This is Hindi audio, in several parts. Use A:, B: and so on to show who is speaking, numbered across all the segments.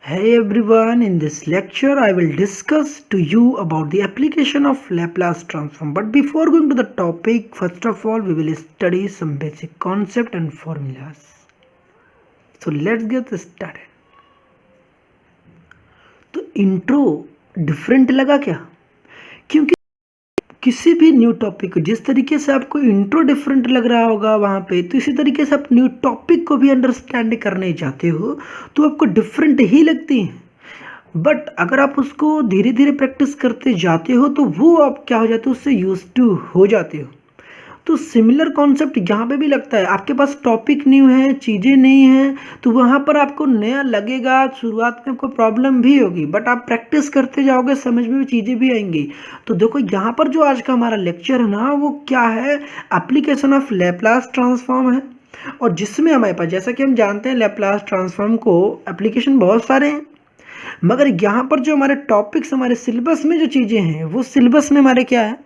A: Hey everyone, in this lecture I will discuss to you about the application of Laplace transform. But before going to the topic, first of all we will study some basic concept and formulas. So let's get started. तो इंट्रो डिफरेंट लगा क्या? क्योंकि किसी भी न्यू टॉपिक को जिस तरीके से आपको इंट्रो डिफरेंट लग रहा होगा वहाँ पे, तो इसी तरीके से आप न्यू टॉपिक को भी अंडरस्टैंड करने जाते हो तो आपको डिफरेंट ही लगती है। बट अगर आप उसको धीरे धीरे प्रैक्टिस करते जाते हो तो वो आप क्या हो जाते हो, उससे यूज टू हो जाते हो। तो सिमिलर कॉन्सेप्ट यहाँ पे भी लगता है। आपके पास टॉपिक न्यू है, चीज़ें नहीं हैं, तो वहाँ पर आपको नया लगेगा, शुरुआत में आपको प्रॉब्लम भी होगी, बट आप प्रैक्टिस करते जाओगे, समझ में भी चीज़ें भी आएंगी। तो देखो यहाँ पर जो आज का हमारा लेक्चर है ना, वो क्या है, एप्लीकेशन ऑफ लैप्लास ट्रांसफॉर्म है। और जिसमें हमारे पास, जैसा कि हम जानते हैं, लैप्लास ट्रांसफॉर्म को एप्लीकेशन बहुत सारे हैं, मगर यहाँ पर जो हमारे टॉपिक्स, हमारे सिलेबस में जो चीज़ें हैं, वो सिलेबस में हमारे क्या है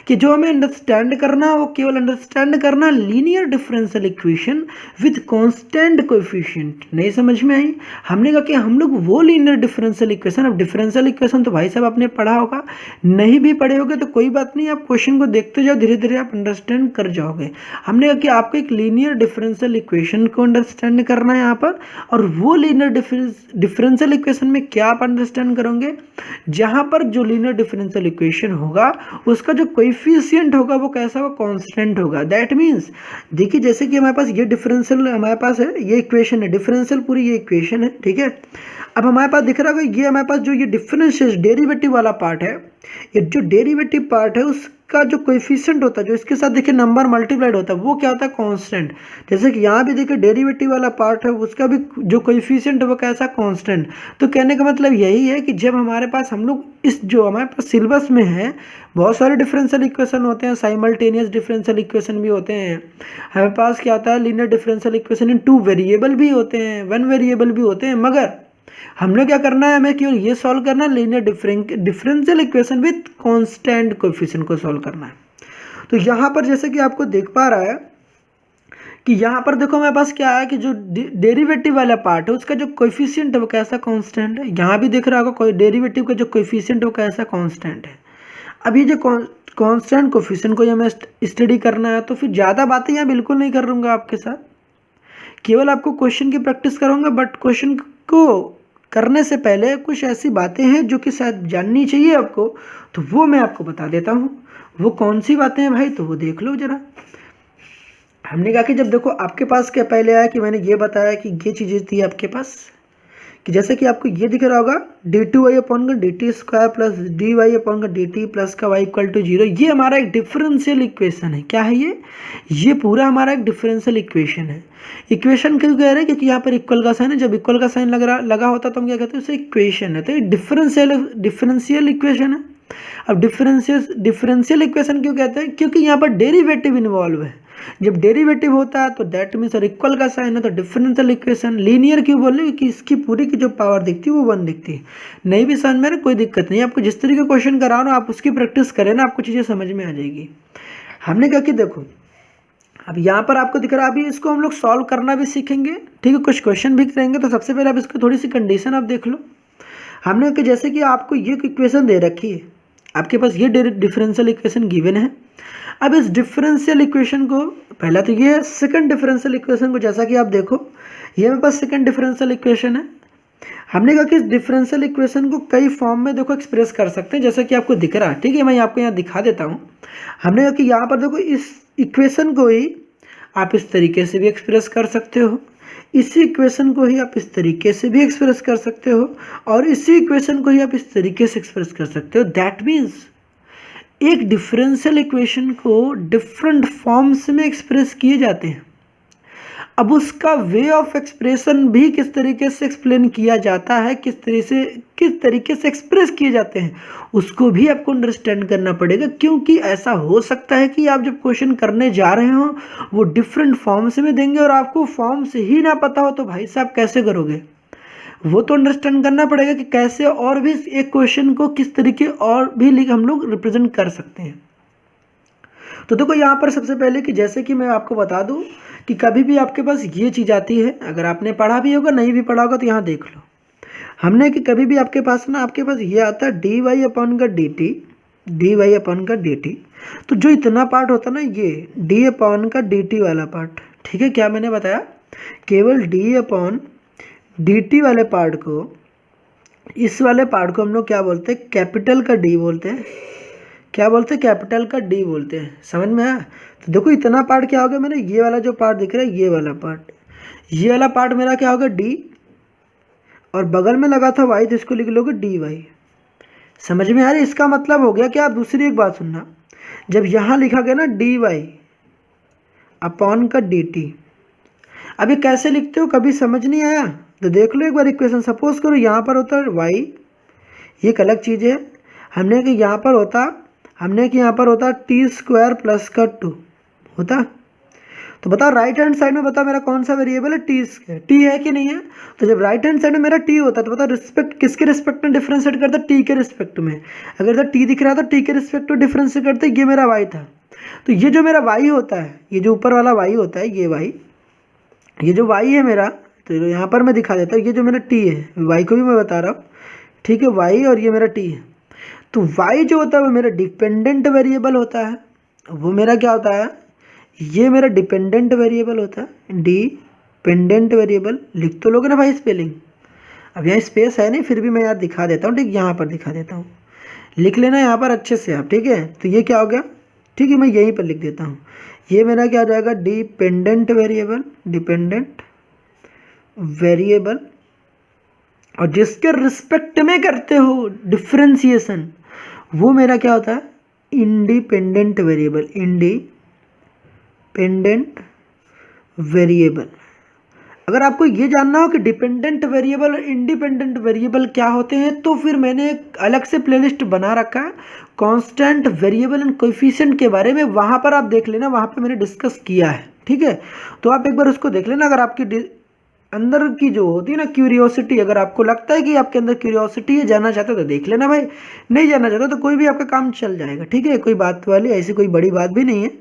A: कि जो हमें अंडरस्टैंड करना, वो केवल अंडरस्टैंड करना linear differential equation with constant coefficient. नहीं समझ में आई? हमने कहा कि हम लोग वो लीनियर डिफरेंशियल इक्वेशन, अब डिफरेंशियल इक्वेशन तो भाई साहब आपने पढ़ा होगा, नहीं भी पढ़े होगे तो कोई बात नहीं, आप क्वेश्चन को देखते जाओ, धीरे धीरे आप अंडरस्टैंड कर जाओगे। हमने कहा कि आपको एक लीनियर डिफरेंशियल इक्वेशन को अंडरस्टैंड करना है यहाँ पर, और वो लीनियर डिफरेंशियल इक्वेशन में क्या आप अंडरस्टैंड करोगे, जहाँ पर जो लीनियर डिफरेंशियल इक्वेशन होगा उसका जो कोएफिशिएंट होगा वो कैसा होगा, कांस्टेंट होगा। दैट मीन्स देखिए, जैसे कि हमारे पास ये डिफरेंशियल हमारे पास है, ये इक्वेशन है, डिफरेंशियल पूरी ये इक्वेशन है, ठीक है। अब हमारे पास दिख रहा होगा, ये हमारे पास जो ये डिफरेंशियल डेरिवेटिव वाला पार्ट है, ये जो डेरिवेटिव पार्ट है उसका जो कोएफिशिएंट होता है, जो इसके साथ देखिए नंबर मल्टीप्लाइड होता है, वो क्या होता है, कांस्टेंट। जैसे कि यहाँ भी देखिए डेरिवेटिव वाला पार्ट है, उसका भी जो कोएफिशिएंट है वो कैसा, कांस्टेंट। तो कहने का मतलब यही है कि जब हमारे पास, हम लोग इस जो हमारे पास सिलेबस में है, बहुत सारे डिफरेंशियल इक्वेशन होते हैं, साइमल्टेनियस डिफरेंशियल इक्वेशन भी होते हैं, हमारे पास क्या होता है, linear differential equation in 2 variable भी होते हैं, 1 वेरिएबल भी होते हैं, मगर हमने क्या करना है, हमें केवल ये सॉल्व करना है, linear differential equation with constant coefficient को सॉल्व करना है। तो यहाँ पर जैसे कि आपको देख पा रहा है कि यहाँ पर देखो हमारे पास क्या है कि जो डेरिवेटिव वाला पार्ट है उसका जो कोएफिशिएंट है वो कैसा, कांस्टेंट है। यहाँ भी दिख रहा होगा कोई डेरिवेटिव का जो कोएफिशिएंट है वो कैसा, कांस्टेंट है। अब ये जो कांस्टेंट कोएफिशिएंट को हमें स्टडी करना है, तो फिर ज़्यादा बातें यहाँ बिल्कुल नहीं करूँगा आपके साथ, केवल आपको क्वेश्चन की प्रैक्टिस करूँगा। बट क्वेश्चन को करने से पहले कुछ ऐसी बातें हैं जो कि शायद जाननी चाहिए आपको, तो वो मैं आपको बता देता हूँ। वो कौन सी बातें हैं भाई, तो वो देख लो जरा। हमने कहा कि जब देखो आपके पास क्या पहले आया कि मैंने ये बताया कि ये चीज़ें थी आपके पास, कि जैसे कि आपको ये दिख रहा होगा d2y अपॉन का dt square plus dy upon का dt प्लस का y इक्वल टू 0। ये हमारा एक डिफरेंशियल इक्वेशन है। क्या है ये पूरा हमारा एक डिफरेंशियल इक्वेशन है। इक्वेशन क्यों कह रहे हैं, क्योंकि यहाँ पर इक्वल का साइन है, जब इक्वल का साइन लगा होता तो हम क्या कहते हैं, उसे इक्वेशन है। तो ये डिफरेंशियल इक्वेशन है। अब डिफरेंशियल इक्वेशन क्यों कहते हैं, क्योंकि यहाँ पर डेरिवेटिव इन्वॉल्व है। जब डेरिवेटिव होता है तो दैट मीन्स और इक्वल का साइन है तो डिफरेंशियल इक्वेशन। लीनियर क्यों बोल रहे हैं, कि इसकी पूरी की जो पावर दिखती है वो 1 दिखती है। नहीं भी समझ में कोई दिक्कत नहीं, आपको जिस तरीके क्वेश्चन करा रहा हो आप उसकी प्रैक्टिस करें ना, आपको चीज़ें समझ में आ जाएगी। हमने कहा कि देखो अब यहाँ पर आपको दिख रहा है, अभी इसको हम लोग सॉल्व करना भी सीखेंगे, ठीक है, कुछ क्वेश्चन भी करेंगे। तो सबसे पहले आप इसको थोड़ी सी कंडीशन आप देख लो। हमने कहा जैसे कि आपको ये इक्वेशन दे रखी है, आपके पास ये डिफरेंशियल इक्वेशन गिवन है। अब इस डिफरेंशियल इक्वेशन को, पहला तो ये है, सेकंड डिफरेंशियल इक्वेशन को जैसा कि आप देखो, ये मेरे पास सेकंड डिफरेंशियल इक्वेशन है। हमने कहा कि इस डिफरेंशियल इक्वेशन को कई फॉर्म में देखो एक्सप्रेस कर सकते हैं, जैसा कि आपको दिख रहा है, ठीक है, मैं आपको यहाँ दिखा देता हूँ। हमने कहा कि यहाँ पर देखो इस इक्वेशन को ही आप इस तरीके से भी एक्सप्रेस कर सकते हो, इसी इक्वेशन को ही आप इस तरीके से भी एक्सप्रेस कर सकते हो, और इसी इक्वेशन को ही आप इस तरीके से एक्सप्रेस कर सकते हो। दैट मीन्स एक डिफरेंशियल इक्वेशन को डिफरेंट फॉर्म्स में एक्सप्रेस किए जाते हैं। अब उसका वे ऑफ एक्सप्रेशन भी किस तरीके से एक्सप्लेन किया जाता है, किस तरीके से एक्सप्रेस किए जाते हैं, उसको भी आपको अंडरस्टैंड करना पड़ेगा। क्योंकि ऐसा हो सकता है कि आप जब क्वेश्चन करने जा रहे हो वो डिफरेंट फॉर्म्स में देंगे और आपको फॉर्म्स ही ना पता हो, तो भाई साहब कैसे करोगे। वो तो अंडरस्टैंड करना पड़ेगा कि कैसे और भी एक क्वेश्चन को किस तरीके और भी हम लोग रिप्रेजेंट कर सकते हैं। तो देखो यहाँ पर सबसे पहले कि जैसे कि मैं आपको बता दूं कि कभी भी आपके पास ये चीज़ आती है, अगर आपने पढ़ा भी होगा नहीं भी पढ़ा होगा तो यहाँ देख लो। हमने कि कभी भी आपके पास ना, आपके पास ये आता है dy अपॉन का dt, dy अपॉन का dt, तो जो इतना पार्ट होता है ना ये d अपॉन का dt वाला पार्ट, ठीक है, क्या मैंने बताया, केवल d अपॉन dt वाले पार्ट को, इस वाले पार्ट को हम लोग क्या बोलते हैं, कैपिटल का D बोलते हैं। क्या बोलते हैं, कैपिटल का D बोलते हैं। समझ में आया? तो देखो इतना पार्ट क्या हो गया मेरा, ये वाला जो पार्ट दिख रहा है, ये वाला पार्ट, ये वाला पार्ट मेरा क्या होगा D, और बगल में लगा था y, तो इसको लिख लोगे dy। समझ में आ रही? इसका मतलब हो गया कि आप दूसरी एक बात सुनना, जब यहाँ लिखा गया ना dy अपॉन का dt, अब ये कैसे लिखते हो, कभी समझ नहीं आया तो देख लो एक बार इक्वेशन। सपोज करो यहाँ पर होता है y, ये एक अलग चीज़ है, हमने कि यहाँ पर होता टी स्क्वायर प्लस का 2 होता। तो बताओ राइट हैंड साइड में बताओ मेरा कौन सा वेरिएबल है, टी स्क्वायर, टी है कि नहीं है? तो जब राइट हैंड साइड में मेरा टी होता है तो बताओ रिस्पेक्ट किसके रिस्पेक्ट में डिफरेंशिएट करता, टी के रिस्पेक्ट में। अगर इधर टी दिख रहा था, टी के रिस्पेक्ट में डिफरेंशिएट करते, ये मेरा वाई था। तो ये जो मेरा वाई होता है, ये जो ऊपर वाला वाई होता है, ये वाई, ये जो वाई है मेरा, तो यहाँ पर मैं दिखा देता हूँ, ये जो मेरा टी है, वाई को भी मैं बता रहा हूँ, ठीक है, वाई और ये मेरा टी है। तो वाई जो होता है वो मेरा डिपेंडेंट वेरिएबल होता है, वो मेरा क्या होता है, ये मेरा डिपेंडेंट वेरिएबल होता है, डिपेंडेंट वेरिएबल। लिख तो लोगे ना भाई स्पेलिंग, अब यहाँ स्पेस है नहीं, फिर भी मैं यार दिखा देता हूँ, ठीक, यहाँ पर दिखा देता हूँ, लिख लेना यहाँ पर अच्छे से आप, ठीक है। तो ये क्या हो गया, ठीक है, मैं यहीं पर लिख देता हूँ, ये मेरा क्या हो जाएगा, डिपेंडेंट वेरिएबल, डिपेंडेंट वेरिएबल, और जिसके रिस्पेक्ट में करते हो डिफ्रेंसिएशन, वो मेरा क्या होता है, इंडिपेंडेंट वेरिएबल, इंडिपेंडेंट वेरिएबल। अगर आपको ये जानना हो कि डिपेंडेंट वेरिएबल और इंडिपेंडेंट वेरिएबल क्या होते हैं, तो फिर मैंने एक अलग से प्लेलिस्ट बना रखा है कांस्टेंट वेरिएबल एंड कोएफिशिएंट के बारे में, वहाँ पर आप देख लेना, वहाँ पर मैंने डिस्कस किया है, ठीक है। तो आप एक बार उसको देख लेना। अगर आपकी अंदर की जो होती है ना क्यूरियोसिटी, अगर आपको लगता है कि आपके अंदर क्यूरियोसिटी है, जानना चाहते हो तो देख लेना भाई, नहीं जानना चाहते तो कोई भी आपका काम चल जाएगा, ठीक है, कोई बात वाली ऐसी कोई बड़ी बात भी नहीं है।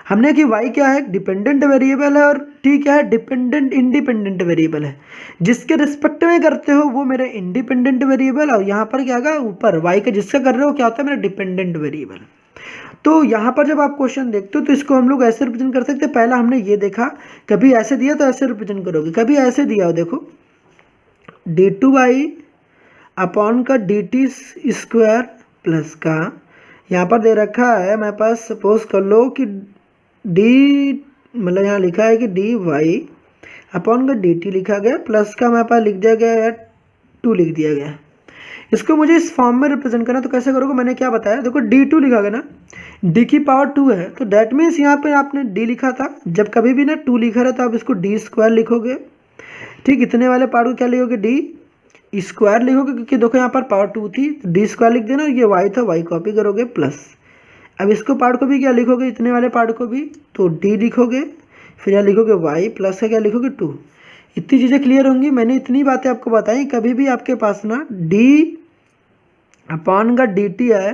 A: हमने कि y क्या है, डिपेंडेंट वेरिएबल है, और t क्या है, डिपेंडेंट इंडिपेंडेंट वेरिएबल है। जिसके रिस्पेक्ट में करते हो वो मेरे इंडिपेंडेंट वेरिएबल, और यहाँ पर क्या होगा, ऊपर y का जिसका कर रहे हो क्या होता है, मेरा डिपेंडेंट वेरिएबल। तो यहाँ पर जब आप क्वेश्चन देखते हो तो इसको हम लोग ऐसे रिप्रेजेंट कर सकते हैं। पहला हमने ये देखा, कभी ऐसे दिया तो ऐसे रिप्रेजेंट करोगे, कभी ऐसे दिया हो, देखो d2y अपॉन का dt स्क्वायर प्लस का, यहाँ पर दे रखा है मेरे पास, सपोज कर लो कि d, मतलब यहाँ लिखा है कि dy अपॉन का dt लिखा गया, प्लस का मेरे पास लिख दिया गया है 2 लिख दिया गया। इसको मुझे इस फॉर्म में रिप्रेजेंट करना, तो कैसे करोगे, मैंने क्या बताया, देखो d2 लिखा गया ना, d की पावर 2 है, तो डैट मीन्स यहाँ पे आपने d लिखा था, जब कभी भी ना 2 लिखा रहा तो आप इसको d स्क्वायर लिखोगे, ठीक, इतने वाले पार्ट को क्या लिखोगे, d स्क्वायर लिखोगे, क्योंकि देखो यहाँ पर पावर 2 थी, तो d स्क्वायर लिख देना, ये y था, y कॉपी करोगे प्लस, अब इसको पार्ट को भी क्या लिखोगे, इतने वाले पार्ट को भी, तो d लिखोगे, फिर यहाँ लिखोगे y प्लस का क्या लिखोगे 2। इतनी चीज़ें क्लियर होंगी, मैंने इतनी बातें आपको बताई। कभी भी आपके पास ना d अपॉन का dt है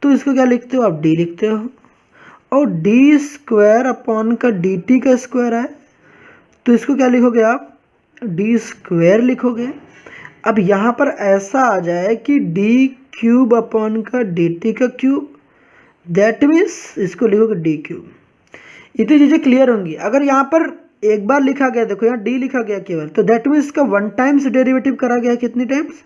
A: तो इसको क्या लिखते हो, आप d लिखते हो, और d स्क्वायर अपॉन का dt का स्क्वायर है तो इसको क्या लिखोगे आप, d स्क्वायर लिखोगे। अब यहाँ पर ऐसा आ जाए कि d क्यूब अपॉन का dt का क्यूब, दैट मीन्स इसको लिखोगे d क्यूब। इतनी चीज़ें क्लियर होंगी। अगर यहाँ पर एक बार लिखा गया, देखो यहाँ d लिखा गया केवल, तो दैट मीन्स इसका 1 टाइम्स डेरिवेटिव करा गया, कितनी टाइम्स,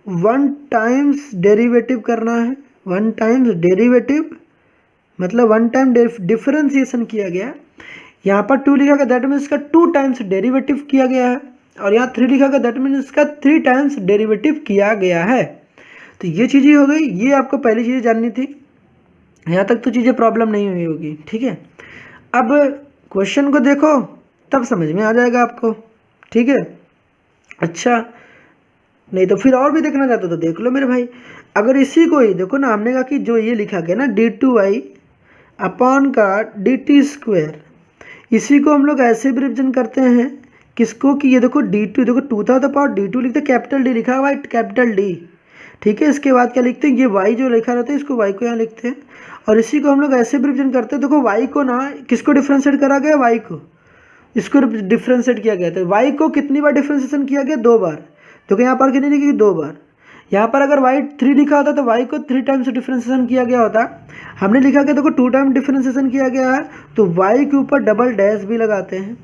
A: 1 टाइम्स डेरिवेटिव करना है, 1 टाइम्स डेरिवेटिव मतलब 1 टाइम डिफरेंशिएशन किया गया। यहाँ पर 2 लिखा गया, दैट मीन्स इसका 2 टाइम्स डेरिवेटिव किया गया है, और यहाँ 3 लिखा गया, दैट मीन्स इसका 3 टाइम्स डेरिवेटिव किया गया है। तो ये चीज़ें हो गई, ये आपको पहली चीज़ें जाननी थी, यहाँ तक तो चीज़ें प्रॉब्लम नहीं हुई होगी, ठीक है। अब क्वेश्चन को देखो तब समझ में आ जाएगा आपको, ठीक है। अच्छा, नहीं तो फिर और भी देखना चाहते हो तो देख लो मेरे भाई। अगर इसी को ही देखो ना, हमने कहा कि जो ये लिखा गया ना d2y अपॉन का dt स्क्वायर, इसी को हम लोग ऐसे भी रिप्रेजेंट करते हैं किसको, कि ये देखो d2, देखो 2 था तो पावर d2 लिखते, कैपिटल D लिखा हुआ है, कैपिटल D, ठीक है। इसके बाद क्या लिखते हैं, ये y जो लिखा रहता है इसको y को यहाँ लिखते हैं, और इसी को हम लोग ऐसे भी रिप्रेजेंट करते हैं। देखो y को ना किसको डिफ्रेंशिएट करा गया, y को, इसको डिफ्रेंशिएट किया गया, तो y को कितनी बार डिफ्रेंशिएशन किया गया, 2 बार। देखो यहाँ पर कितनी लिखी 2 बार। यहाँ पर अगर y 3 लिखा होता तो y को 3 टाइम्स डिफ्रेंसिएशन किया गया होता। हमने लिखा कि देखो 2 टाइम डिफ्रेंसिएशन किया गया है तो y के ऊपर डबल डैश भी लगाते हैं।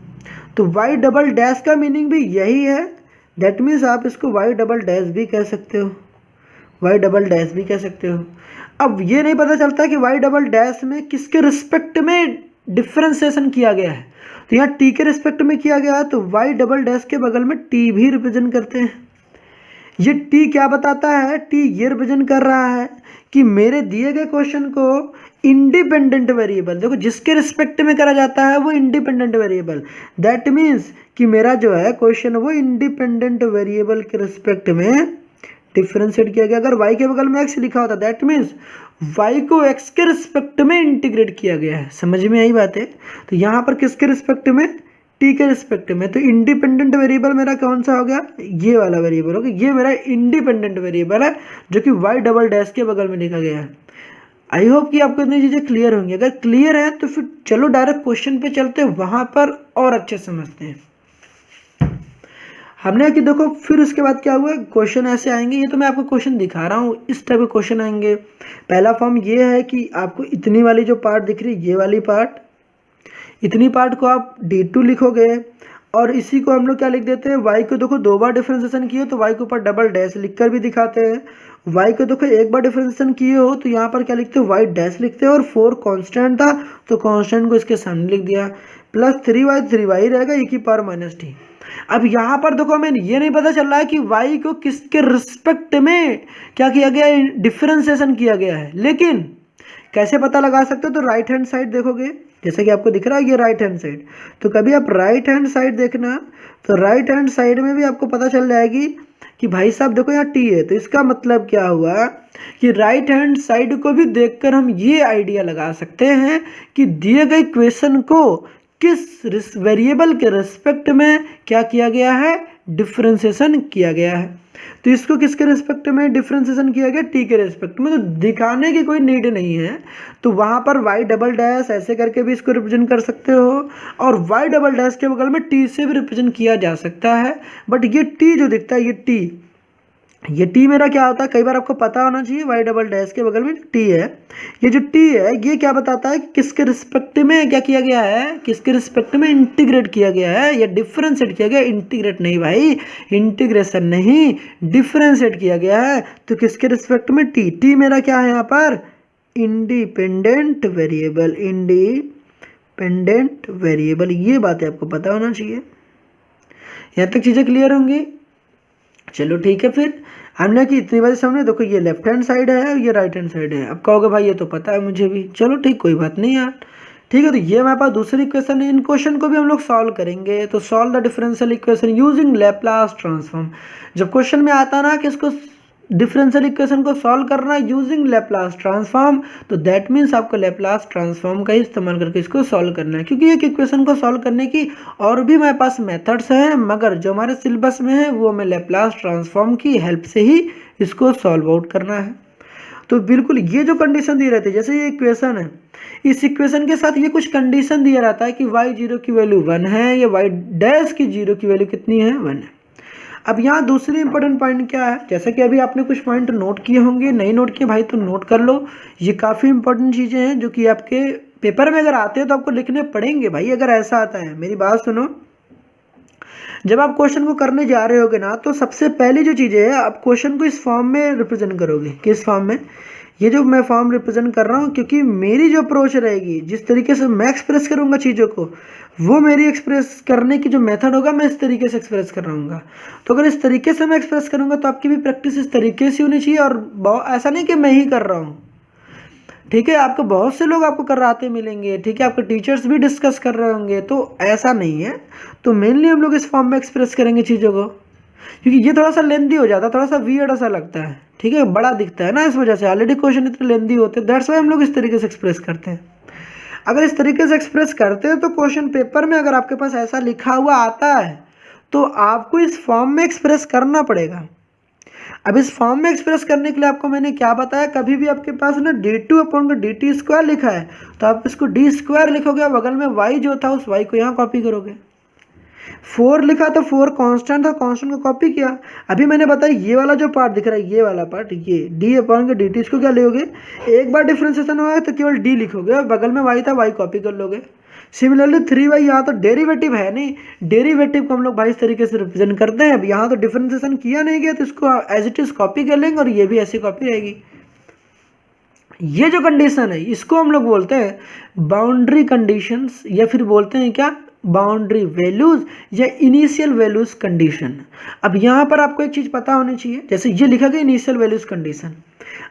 A: तो y डबल डैश का मीनिंग भी यही है, दैट मीन्स आप इसको y डबल डैश भी कह सकते हो, y डबल डैश भी कह सकते हो। अब ये नहीं पता चलता कि y डबल डैश में किसके रिस्पेक्ट में डिफ्रेंसिएशन किया गया है, तो यहाँ t के रिस्पेक्ट में किया गया है तो y डबल डैश के बगल में t भी रिप्रेजेंट करते हैं। ये t क्या बताता है, t ये रिप्रेजेंट कर रहा है कि मेरे दिए गए क्वेश्चन को इंडिपेंडेंट वेरिएबल, देखो जिसके रिस्पेक्ट में करा जाता है वो इंडिपेंडेंट वेरिएबल, दैट मीन्स कि मेरा जो है क्वेश्चन वो इंडिपेंडेंट वेरिएबल के रिस्पेक्ट में डिफ्रेंशिएट किया गया। अगर y के बगल में x लिखा होता दैट मीन्स y को x के रिस्पेक्ट में इंटीग्रेट किया गया है। समझ में आई बात है? तो यहाँ पर किसके रिस्पेक्ट में, t के रिस्पेक्ट में। तो इंडिपेंडेंट वेरिएबल मेरा कौन सा हो गया, ये वाला वेरिएबल हो गया, ये मेरा इंडिपेंडेंट वेरिएबल है जो कि y डबल डैश के बगल में लिखा गया है। आई होप कि आपको इतनी चीज़ें क्लियर होंगी। अगर क्लियर है तो फिर चलो डायरेक्ट क्वेश्चन पे चलते हैं, वहाँ पर और अच्छे समझते हैं। हमने कि देखो फिर उसके बाद क्या हुआ, क्वेश्चन ऐसे आएंगे, ये तो मैं आपको क्वेश्चन दिखा रहा हूँ, इस टाइप के क्वेश्चन आएंगे। पहला फॉर्म ये है कि आपको इतनी वाली जो पार्ट दिख रही है, ये वाली पार्ट, इतनी पार्ट को आप d2 लिखोगे और इसी को हम लोग क्या लिख देते हैं, y को देखो 2 बार डिफ्रेंसिएशन किए तो y के ऊपर डबल डैश लिखकर भी दिखाते हैं। y को देखो 1 बार डिफ्रेंसिएशन किए हो तो यहाँ पर क्या लिखते हो, y डैश लिखते हैं। और 4 कांस्टेंट था तो कांस्टेंट को इसके सामने लिख दिया, प्लस 3y रहेगा e की पावर माइनस t। अब यहाँ पर देखो हमें ये नहीं पता चल रहा है कि y को किसके रिस्पेक्ट में क्या किया गया है, डिफ्रेंसिएशन किया गया है, लेकिन कैसे पता लगा सकते हो, तो राइट हैंड साइड देखोगे, जैसे कि आपको दिख रहा है ये राइट हैंड साइड, तो कभी आप राइट हैंड साइड देखना तो राइट हैंड साइड में भी आपको पता चल जाएगी कि भाई साहब देखो यहाँ t है, तो इसका मतलब क्या हुआ कि राइट हैंड साइड को भी देखकर हम ये आइडिया लगा सकते हैं कि दिए गए क्वेश्चन को किस वेरिएबल के रिस्पेक्ट में क्या किया गया है, डिफ्रेंसिएशन किया गया है। तो इसको किसके रिस्पेक्ट में डिफ्रेंसिएशन किया गया, टी के रिस्पेक्ट में, तो दिखाने की कोई नीड नहीं है। तो वहाँ पर y डबल डैश ऐसे करके भी इसको रिप्रेजेंट कर सकते हो और y डबल डैश के बगल में t से भी रिप्रेजेंट किया जा सकता है। बट ये t जो दिखता है, ये t मेरा क्या होता है, कई बार आपको पता होना चाहिए, y डबल डैश के बगल में t है, ये जो t है ये क्या बताता है कि किसके रिस्पेक्ट में क्या किया गया है, किसके रिस्पेक्ट में इंटीग्रेट किया गया है या डिफ्रेंशिएट किया गया। इंटीग्रेट नहीं भाई, इंटीग्रेशन नहीं, डिफ्रेंशिएट किया गया है। तो किसके रिस्पेक्ट में, t मेरा क्या है यहाँ पर, इंडिपेंडेंट वेरिएबल, इंडिपेंडेंट वेरिएबल। ये बातें आपको पता होना चाहिए। यहाँ तक चीज़ें क्लियर होंगी? चलो ठीक है, फिर हमने कि इतनी बार सामने देखो ये लेफ्ट हैंड साइड है, ये राइट हैंड साइड है। अब कहोगे भाई ये तो पता है मुझे भी, चलो ठीक, कोई बात नहीं यार, ठीक है। तो ये हमारे पास दूसरी इक्वेशन है, इन क्वेश्चन को भी हम लोग सॉल्व करेंगे। तो solve the differential equation using Laplace transform. जब क्वेश्चन में आता ना कि इसको डिफरेंशियल इक्वेशन को सॉल्व करना यूजिंग लैप्लास ट्रांसफॉर्म, तो दैट मीन्स आपको लैप्लास ट्रांसफॉर्म का ही इस्तेमाल करके इसको सॉल्व करना है। क्योंकि एक इक्वेशन को सॉल्व करने की और भी हमारे पास मेथड्स हैं, मगर जो हमारे सिलेबस में है वो हमें लैप्लास ट्रांसफॉर्म की हेल्प से ही इसको सॉल्व आउट करना है। तो बिल्कुल ये जो कंडीशन दी रहती है, जैसे ये इक्वेशन है, इस इक्वेशन के साथ ये कुछ कंडीशन दिया रहता है कि y0 की वैल्यू 1 है या y डैश की 0 की वैल्यू कितनी है, 1 है। अब यहाँ दूसरी इंपॉर्टेंट पॉइंट क्या है, जैसा कि अभी आपने कुछ पॉइंट नोट किए होंगे, नहीं नोट किए भाई तो नोट कर लो। ये काफ़ी इंपॉर्टेंट चीज़ें हैं जो कि आपके पेपर में अगर आते हैं तो आपको लिखने पड़ेंगे भाई, अगर ऐसा आता है। मेरी बात सुनो, जब आप क्वेश्चन को करने जा रहे होगे ना, तो सबसे पहली जो चीज़ें है, आप क्वेश्चन को इस फॉर्म में रिप्रेजेंट करोगे। किस फॉर्म में, ये जो मैं फॉर्म रिप्रेजेंट कर रहा हूँ, क्योंकि मेरी जो अप्रोच रहेगी, जिस तरीके से मैं एक्सप्रेस करूँगा चीज़ों को, वो मेरी एक्सप्रेस करने की जो मेथड होगा, मैं इस तरीके से एक्सप्रेस कर रहूँगा। तो अगर इस तरीके से मैं एक्सप्रेस करूँगा तो आपकी भी प्रैक्टिस इस तरीके से होनी चाहिए। और ऐसा नहीं कि मैं ही कर रहा हूँ, ठीक है, आपको बहुत से लोग आपको कराते मिलेंगे, ठीक है, आपके टीचर्स भी डिस्कस कर रहे होंगे, तो ऐसा नहीं है। तो मेनली हम लोग इस फॉर्म में एक्सप्रेस करेंगे चीज़ों को, क्योंकि ये थोड़ा सा लेंदी हो जाता है, थोड़ा सा वियर्ड ऐसा लगता है, ठीक है, बड़ा दिखता है ना, इस वजह से ऑलरेडी क्वेश्चन इतने लेंदी होते हैं, दैट्स वाई हम लोग इस तरीके से एक्सप्रेस करते हैं। अगर इस तरीके से एक्सप्रेस करते हैं तो क्वेश्चन पेपर में अगर आपके पास ऐसा लिखा हुआ आता है तो आपको इस फॉर्म में एक्सप्रेस करना पड़ेगा। अब इस फॉर्म में एक्सप्रेस करने के लिए आपको मैंने क्या बताया, कभी भी आपके पास ना d2/dt² लिखा है तो आप इसको d² लिखोगे, बगल में y जो था उस y को यहाँ कॉपी करोगे। 4 लिखा तो 4 कांस्टेंट था, कांस्टेंट को कॉपी किया। अभी मैंने बताया ये वाला जो पार्ट दिख रहा है, ये वाला पार्ट, ये डी अपॉन के डी टी, इसको क्या लोगे, एक बार डिफ्रेंसिएशन हुआ है तो केवल डी लिखोगे और बगल में वाई था वाई कॉपी कर लोगे। सिमिलरली 3y, यहाँ तो डेरिवेटिव है नहीं, डेरिवेटिव को हम लोग भाई इस तरीके से रिप्रेजेंट करते हैं। अब यहाँ तो डिफ्रेंसिएशन किया नहीं गया तो इसको एज इट इज कॉपी कर लेंगे और ये भी ऐसी कॉपी रहेगी। ये जो कंडीशन है इसको हम लोग बोलते हैं बाउंड्री कंडीशंस, या फिर बोलते हैं क्या, बाउंड्री वैल्यूज या इनिशियल वैल्यूज कंडीशन। अब यहाँ पर आपको एक चीज़ पता होनी चाहिए, जैसे ये लिखा गया इनिशियल वैल्यूज कंडीशन।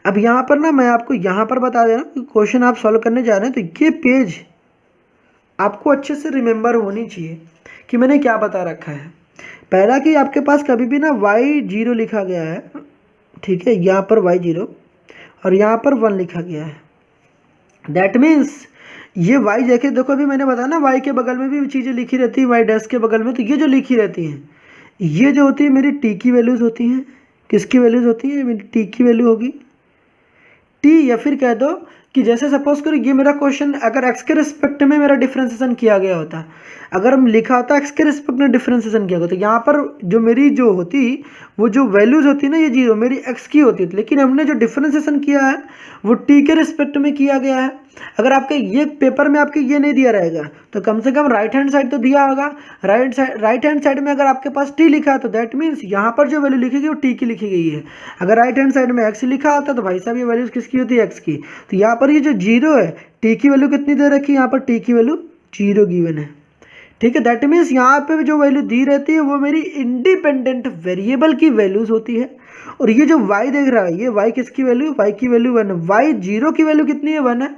A: अब यहाँ पर ना मैं आपको यहाँ पर बता दे रहा हूँ, क्वेश्चन आप सॉल्व करने जा रहे हैं तो ये पेज आपको अच्छे से रिमेंबर होनी चाहिए कि मैंने क्या बता रखा है। पहला कि आपके पास कभी भी ना y0 लिखा गया है, ठीक है, यहाँ पर y0 और यहाँ पर 1 लिखा गया है, दैट मीन्स ये y देखे, देखो अभी मैंने बताया ना y के बगल में भी चीज़ें लिखी रहती है, y डैश के बगल में, तो ये जो लिखी रहती हैं ये जो होती है मेरी t की वैल्यूज़ होती हैं। किसकी वैल्यूज़ होती है, मेरी t की वैल्यू होगी t, या फिर कह दो कि जैसे सपोज करो ये मेरा क्वेश्चन अगर x के रिस्पेक्ट में मेरा डिफरेंशिएशन किया गया होता, अगर हम लिखा होता x के रिस्पेक्ट में डिफरेंशिएशन किया होता, तो यहाँ पर जो मेरी जो होती वो जो वैल्यूज होती ना, ये 0 मेरी x की होती थी, लेकिन हमने जो डिफरेंशिएशन किया है वो t के रिस्पेक्ट में किया गया है। अगर आपके ये पेपर में आपके ये नहीं दिया रहेगा तो कम से कम राइट हैंड साइड तो दिया होगा। राइट हैंड साइड में अगर आपके पास t लिखा है तो दैट मीन्स यहाँ पर जो वैल्यू लिखी गई वो t की लिखी गई है। अगर राइट हैंड साइड में x लिखा होता तो भाई साहब ये वैल्यूज किसकी होती है, x की। तो यहाँ पर ये जो 0 है, t की वैल्यू कितनी दे रखी है, यहाँ पर t की वैल्यू 0 गिवन है, ठीक है। दैट मीन्स यहाँ पे जो वैल्यू दी रहती है वो मेरी इंडिपेंडेंट वेरिएबल की वैल्यूज होती है। और ये जो y देख रहा है, ये y किसकी वैल्यू, y की वैल्यू 1 है, y0 की वैल्यू कितनी है, 1 है,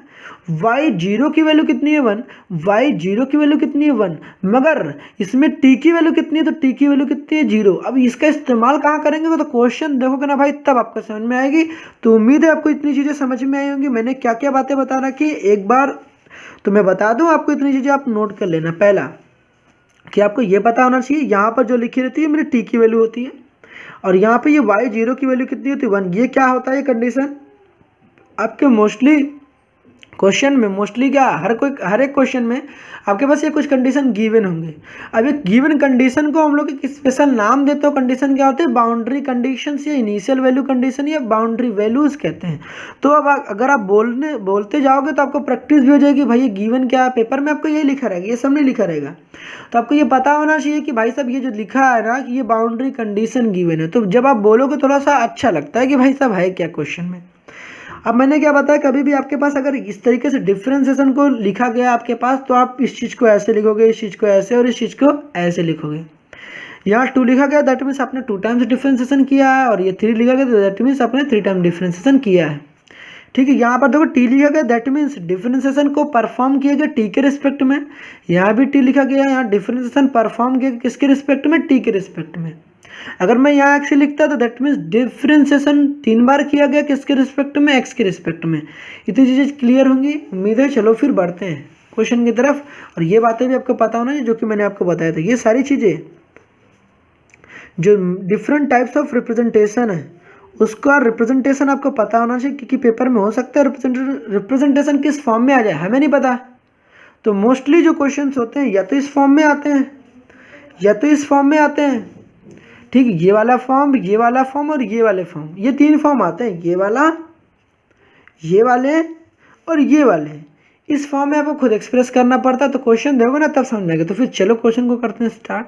A: y0 की वैल्यू कितनी है, 1, y0 की वैल्यू कितनी है, 1, मगर इसमें t की वैल्यू कितनी है, तो t की वैल्यू कितनी है, 0। अब इसका इस्तेमाल कहाँ करेंगे, तो क्वेश्चन देखोगे ना भाई तब आपको समझ में आएगी। तो उम्मीद है आपको इतनी चीज़ें समझ में आई होंगी। मैंने क्या क्या बातें बता रखी एक बार तो मैं बता दूँ आपको, इतनी चीज़ें आप नोट कर लेना। पहला कि आपको ये पता होना चाहिए यहाँ पर जो लिखी रहती है मेरी t की वैल्यू होती है, और यहाँ पे ये y0 की वैल्यू कितनी होती है, 1। ये क्या होता है, ये कंडीशन आपके मोस्टली क्वेश्चन में, मोस्टली क्या हर एक क्वेश्चन में आपके पास ये कुछ कंडीशन गिवन होंगे। अब ये गिवन कंडीशन को हम लोग एक स्पेशल नाम देते हो, कंडीशन क्या होते हैं, बाउंड्री कंडीशंस या इनिशियल वैल्यू कंडीशन या बाउंड्री वैल्यूज कहते हैं। तो अब अगर आप बोलते जाओगे तो आपको प्रैक्टिस भी हो जाएगी, भाई ये गिवन क्या है, पेपर में आपको यही लिखा रहेगा, ये सब नहीं लिखा रहेगा। तो आपको ये पता होना चाहिए कि भाई साहब ये जो लिखा है ना कि ये बाउंड्री कंडीशन गिवन है, तो जब आप बोलोगे थोड़ा सा अच्छा लगता है कि भाई साहब है क्या क्वेश्चन में। अब मैंने क्या बताया, कभी भी आपके पास अगर इस तरीके से डिफरेंशिएशन को लिखा गया आपके पास तो आप इस चीज़ को ऐसे लिखोगे, इस चीज़ को ऐसे और इस चीज़ को ऐसे लिखोगे। यहाँ 2 लिखा गया दैट मीन्स आपने 2 टाइम्स डिफरेंशिएशन किया है, और ये 3 लिखा गया तो दैट मीन्स आपने 3 टाइम डिफरेंशिएशन किया है, ठीक है। यहाँ पर देखो t लिखा गया दैट मीन्स डिफरेंशिएशन को परफॉर्म किया गया t के रिस्पेक्ट में। यहाँ भी t लिखा गया, यहाँ डिफरेंशिएशन परफॉर्म किया किसके रिस्पेक्ट में, t के रिस्पेक्ट में। अगर मैं यहाँ x लिखता तो दैट मीन्स डिफरेंशिएशन 3 बार किया गया किसके रिस्पेक्ट में, x के रिस्पेक्ट में। इतनी चीज़ें क्लियर होंगी उम्मीद है। चलो फिर बढ़ते हैं क्वेश्चन की तरफ, और ये बातें भी आपको पता होना है जो कि मैंने आपको बताया था। ये सारी चीज़ें जो डिफरेंट टाइप्स ऑफ रिप्रेजेंटेशन है उसका रिप्रेजेंटेशन आपको पता होना चाहिए, क्योंकि पेपर में हो सकता है रिप्रेजेंटेशन किस फॉर्म में आ जाए हमें नहीं पता। तो मोस्टली जो क्वेश्चंस होते हैं या तो इस फॉर्म में आते हैं या तो इस फॉर्म में आते हैं, ठीक। ये वाला फॉर्म, ये वाला फॉर्म और ये वाले फॉर्म, ये 3 फॉर्म आते हैं, ये वाला, ये वाले और ये वाले। इस फॉर्म में आपको खुद एक्सप्रेस करना पड़ता है, तो क्वेश्चन देखोगे ना तब समझ आएगा। तो फिर चलो क्वेश्चन को करते हैं स्टार्ट।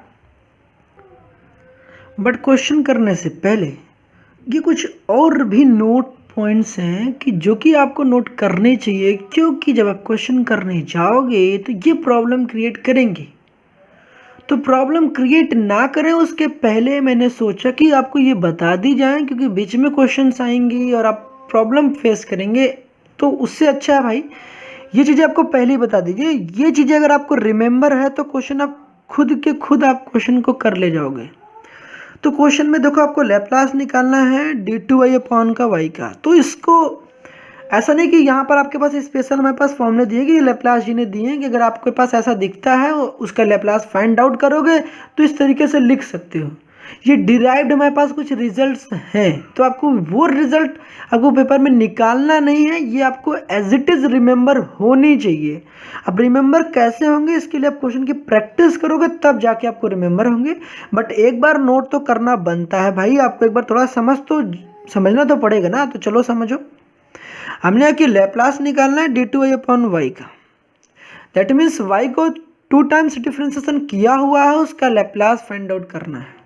A: बट क्वेश्चन करने से पहले ये कुछ और भी नोट पॉइंट्स हैं कि जो कि आपको नोट करने चाहिए, क्योंकि जब आप क्वेश्चन करने जाओगे तो ये प्रॉब्लम क्रिएट करेंगे। तो प्रॉब्लम क्रिएट ना करें उसके पहले मैंने सोचा कि आपको ये बता दी जाए, क्योंकि बीच में क्वेश्चंस आएंगी और आप प्रॉब्लम फेस करेंगे, तो उससे अच्छा है भाई ये चीज़ें आपको पहले ही बता दीजिए। ये चीज़ें अगर आपको रिमेंबर है तो क्वेश्चन आप खुद आप क्वेश्चन को कर ले जाओगे। तो क्वेश्चन में देखो आपको लैप्लास निकालना है d2y अपॉन का y का। तो इसको ऐसा नहीं कि यहाँ पर आपके पास स्पेशल हमारे पास फॉर्मूले दिए कि लैप्लास जी ने दिए हैं कि अगर आपके पास ऐसा दिखता है उसका लैप्लास फाइंड आउट करोगे तो इस तरीके से लिख सकते हो। ये डिराइव्ड हमारे पास कुछ रिजल्ट्स हैं, तो आपको वो रिजल्ट आपको पेपर में निकालना नहीं है, ये आपको एज इट इज़ रिमेंबर होनी चाहिए। अब रिमेंबर कैसे होंगे, इसके लिए आप क्वेश्चन की प्रैक्टिस करोगे तब जाके आपको रिमेंबर होंगे। बट एक बार नोट तो करना बनता है भाई, आपको एक बार थोड़ा समझना तो पड़ेगा ना। तो चलो समझो, हमने कि लैप्लास निकालना है d2y/y का, दैट मीन्स y को 2 टाइम्स डिफ्रेंसिएशन किया हुआ है, उसका लैप्लास फाइंड आउट करना है।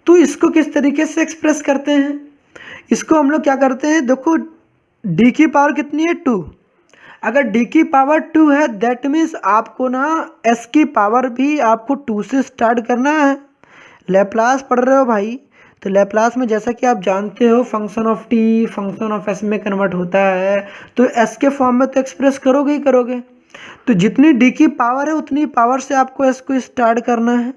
A: तो इसको किस तरीके से एक्सप्रेस करते हैं, इसको हम लोग क्या करते हैं, देखो d की पावर कितनी है 2, अगर d की पावर 2 है दैट मीन्स आपको ना s की पावर भी आपको 2 से स्टार्ट करना है। लैप्लास पढ़ रहे हो भाई, तो लैप्लास में जैसा कि आप जानते हो function of t function of s में कन्वर्ट होता है, तो s के फॉर्म में तो एक्सप्रेस करोगे ही करोगे। तो जितनी d की पावर है उतनी पावर से आपको s को स्टार्ट करना है,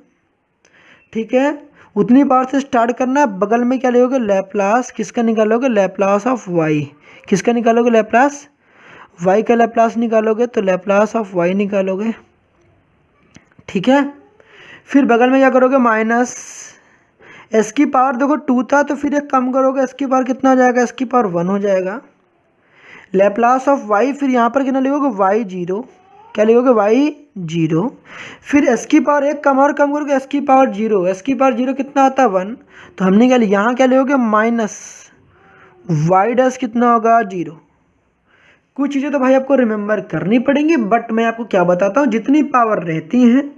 A: ठीक है, उतनी पावर से स्टार्ट करना है। बगल में क्या लोगे, लैप्लास किसका निकालोगे, लैप्लास ऑफ y, किसका निकालोगे, लैप्लास y का लैप्लास निकालोगे, तो लैप्लास ऑफ y निकालोगे, ठीक है। फिर बगल में क्या करोगे, माइनस s की पावर देखो 2 था, तो फिर एक कम करोगे, s की पावर कितना हो जाएगा, s की पावर 1 हो जाएगा। लैप्लास ऑफ y, फिर यहाँ पर कितना लिखोगे, y0, क्या लिखोगे, y0। फिर s की पावर एक कम और कम करोगे, s की पावर 0, s की पावर 0 कितना आता है 1, तो हमने क्या लिया, यहाँ क्या लिखोगे, माइनस y' कितना होगा 0। कुछ चीज़ें तो भाई आपको रिमेंबर करनी पड़ेंगी, बट मैं आपको क्या बताता हूँ, जितनी पावर रहती हैं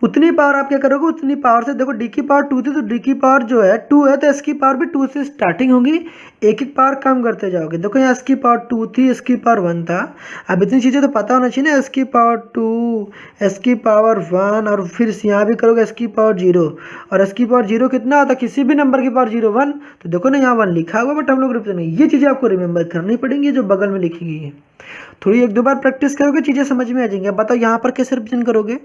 A: उतनी पावर आप क्या करोगे, उतनी पावर से, देखो d की पावर 2 थी तो d की पावर जो है 2 है, तो s की पावर भी 2 से स्टार्टिंग होगी, एक एक पावर कम करते जाओगे। देखो यहाँ s की पावर 2 थी, s की पावर 1 था, अब इतनी चीज़ें तो पता होना चाहिए ना, s की पावर 2, s की पावर 1, और फिर यहाँ भी करोगे s की पावर 0, और s की पावर 0 कितना होता है, किसी भी नंबर की पावर 0 1, तो देखो ना यहाँ 1 लिखा हुआ, बट हम लोग रिप्रेजेंट नहीं, ये चीज़ें आपको रिमेंबर करनी पड़ेंगी जो बगल में लिखी गई है। थोड़ी एक दो बार प्रैक्टिस करोगे चीज़ें समझ में आ जाएंगी। अब बताओ यहाँ पर कैसे रिप्रेजेंट करोगे,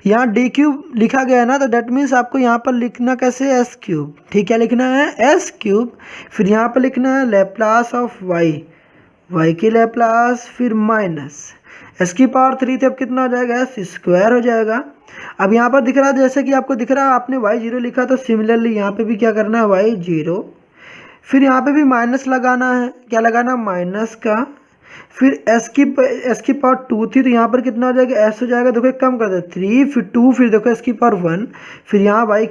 A: यहाँ d³ लिखा गया है ना, तो डेट मीन्स आपको यहाँ पर लिखना कैसे, s³, ठीक है, लिखना है s³, फिर यहाँ पर लिखना है लैप्लास ऑफ y की लैप्लास, फिर माइनस s की पावर 3 थी, अब कितना हो जाएगा, s² हो जाएगा। अब यहाँ पर दिख रहा है, जैसे कि आपको दिख रहा है आपने y0 लिखा, तो सिमिलरली यहाँ पे भी क्या करना है, y0, फिर यहाँ पे भी माइनस लगाना है, क्या लगाना, माइनस का, फिर s की पावर 2 थी, तो यहाँ पर कितना हो जाएगा, s हो जाएगा, देखो एक कम कर दो 3, फिर 2, फिर देखो s की पावर 1, फिर यहाँ y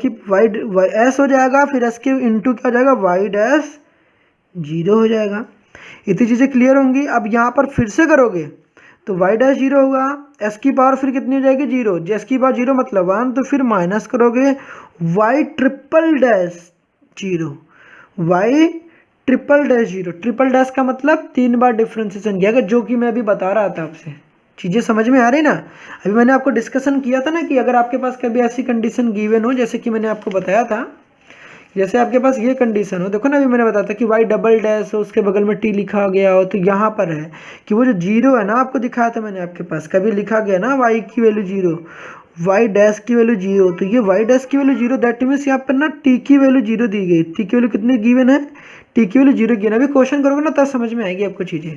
A: s हो जाएगा, फिर s के इंटू क्या हो जाएगा, y' 0 हो जाएगा। इतनी चीज़ें क्लियर होंगी। अब यहाँ पर फिर से करोगे तो y' 0 होगा, s की पावर फिर कितनी हो जाएगी, 0, s की पावर 0 मतलब 1, तो फिर माइनस करोगे y'0, y'0, ट्रिपल डैश का मतलब 3 बार डिफ्रेंसिएशन किया गया, जो कि मैं अभी बता रहा था आपसे। चीज़ें समझ में आ रही ना, अभी मैंने आपको डिस्कशन किया था ना कि अगर आपके पास कभी ऐसी कंडीशन गिवन हो, जैसे कि मैंने आपको बताया था, जैसे आपके पास ये कंडीशन हो, देखो ना अभी मैंने बताया था कि y" हो, उसके बगल में t लिखा गया हो, तो यहाँ पर है कि वो जो 0 है ना, आपको दिखाया था मैंने, आपके पास कभी लिखा गया ना y की वैल्यू 0, y' की वैल्यू 0, तो ये y' की वैल्यू 0, दैट मीन्स यहाँ पर ना t की वैल्यू 0 दी गई, t की वैल्यू कितनी गिवन है, t की वैल्यू 0 गिवन। अभी क्वेश्चन करोगे ना तब समझ में आएगी आपको चीज़ें,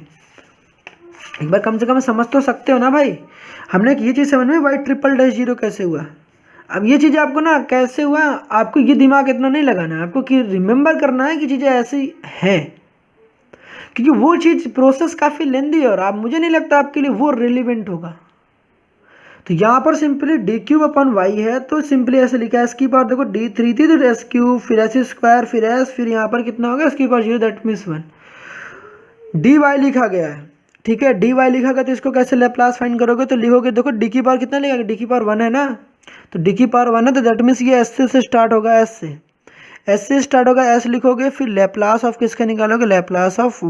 A: एक बार कम से कम समझ तो सकते हो ना भाई। हमने ये चीज़ समझ में, y'0 कैसे हुआ। अब ये चीज़ आपको ना कैसे हुआ, आपको ये दिमाग इतना नहीं लगाना है, आपको कि रिमेंबर करना है कि चीज़ें ऐसी हैं, क्योंकि वो चीज़ प्रोसेस काफ़ी लेंदी है और आप, मुझे नहीं लगता आपके लिए वो रिलेवेंट होगा। तो यहाँ पर सिंपली d³/y है, तो सिंपली ऐसे लिखा है, s की पावर देखो d3 थी तो s³, फिर s², फिर s, फिर यहाँ पर कितना होगा, s की पावर 0, दैट मीन्स 1, dy लिखा गया है, ठीक है, dy लिखा गया, तो इसको कैसे लैप्लास फाइंड करोगे, तो लिखोगे, देखो d की पावर कितना लिखा, d की पावर 1 है ना, तो d की पावर 1 है, तो दैट मीन्स ये s से स्टार्ट होगा, s से स्टार्ट होगा, s लिखोगे, फिर लैप्लास ऑफ किसका निकालोगे, लैप्लास ऑफ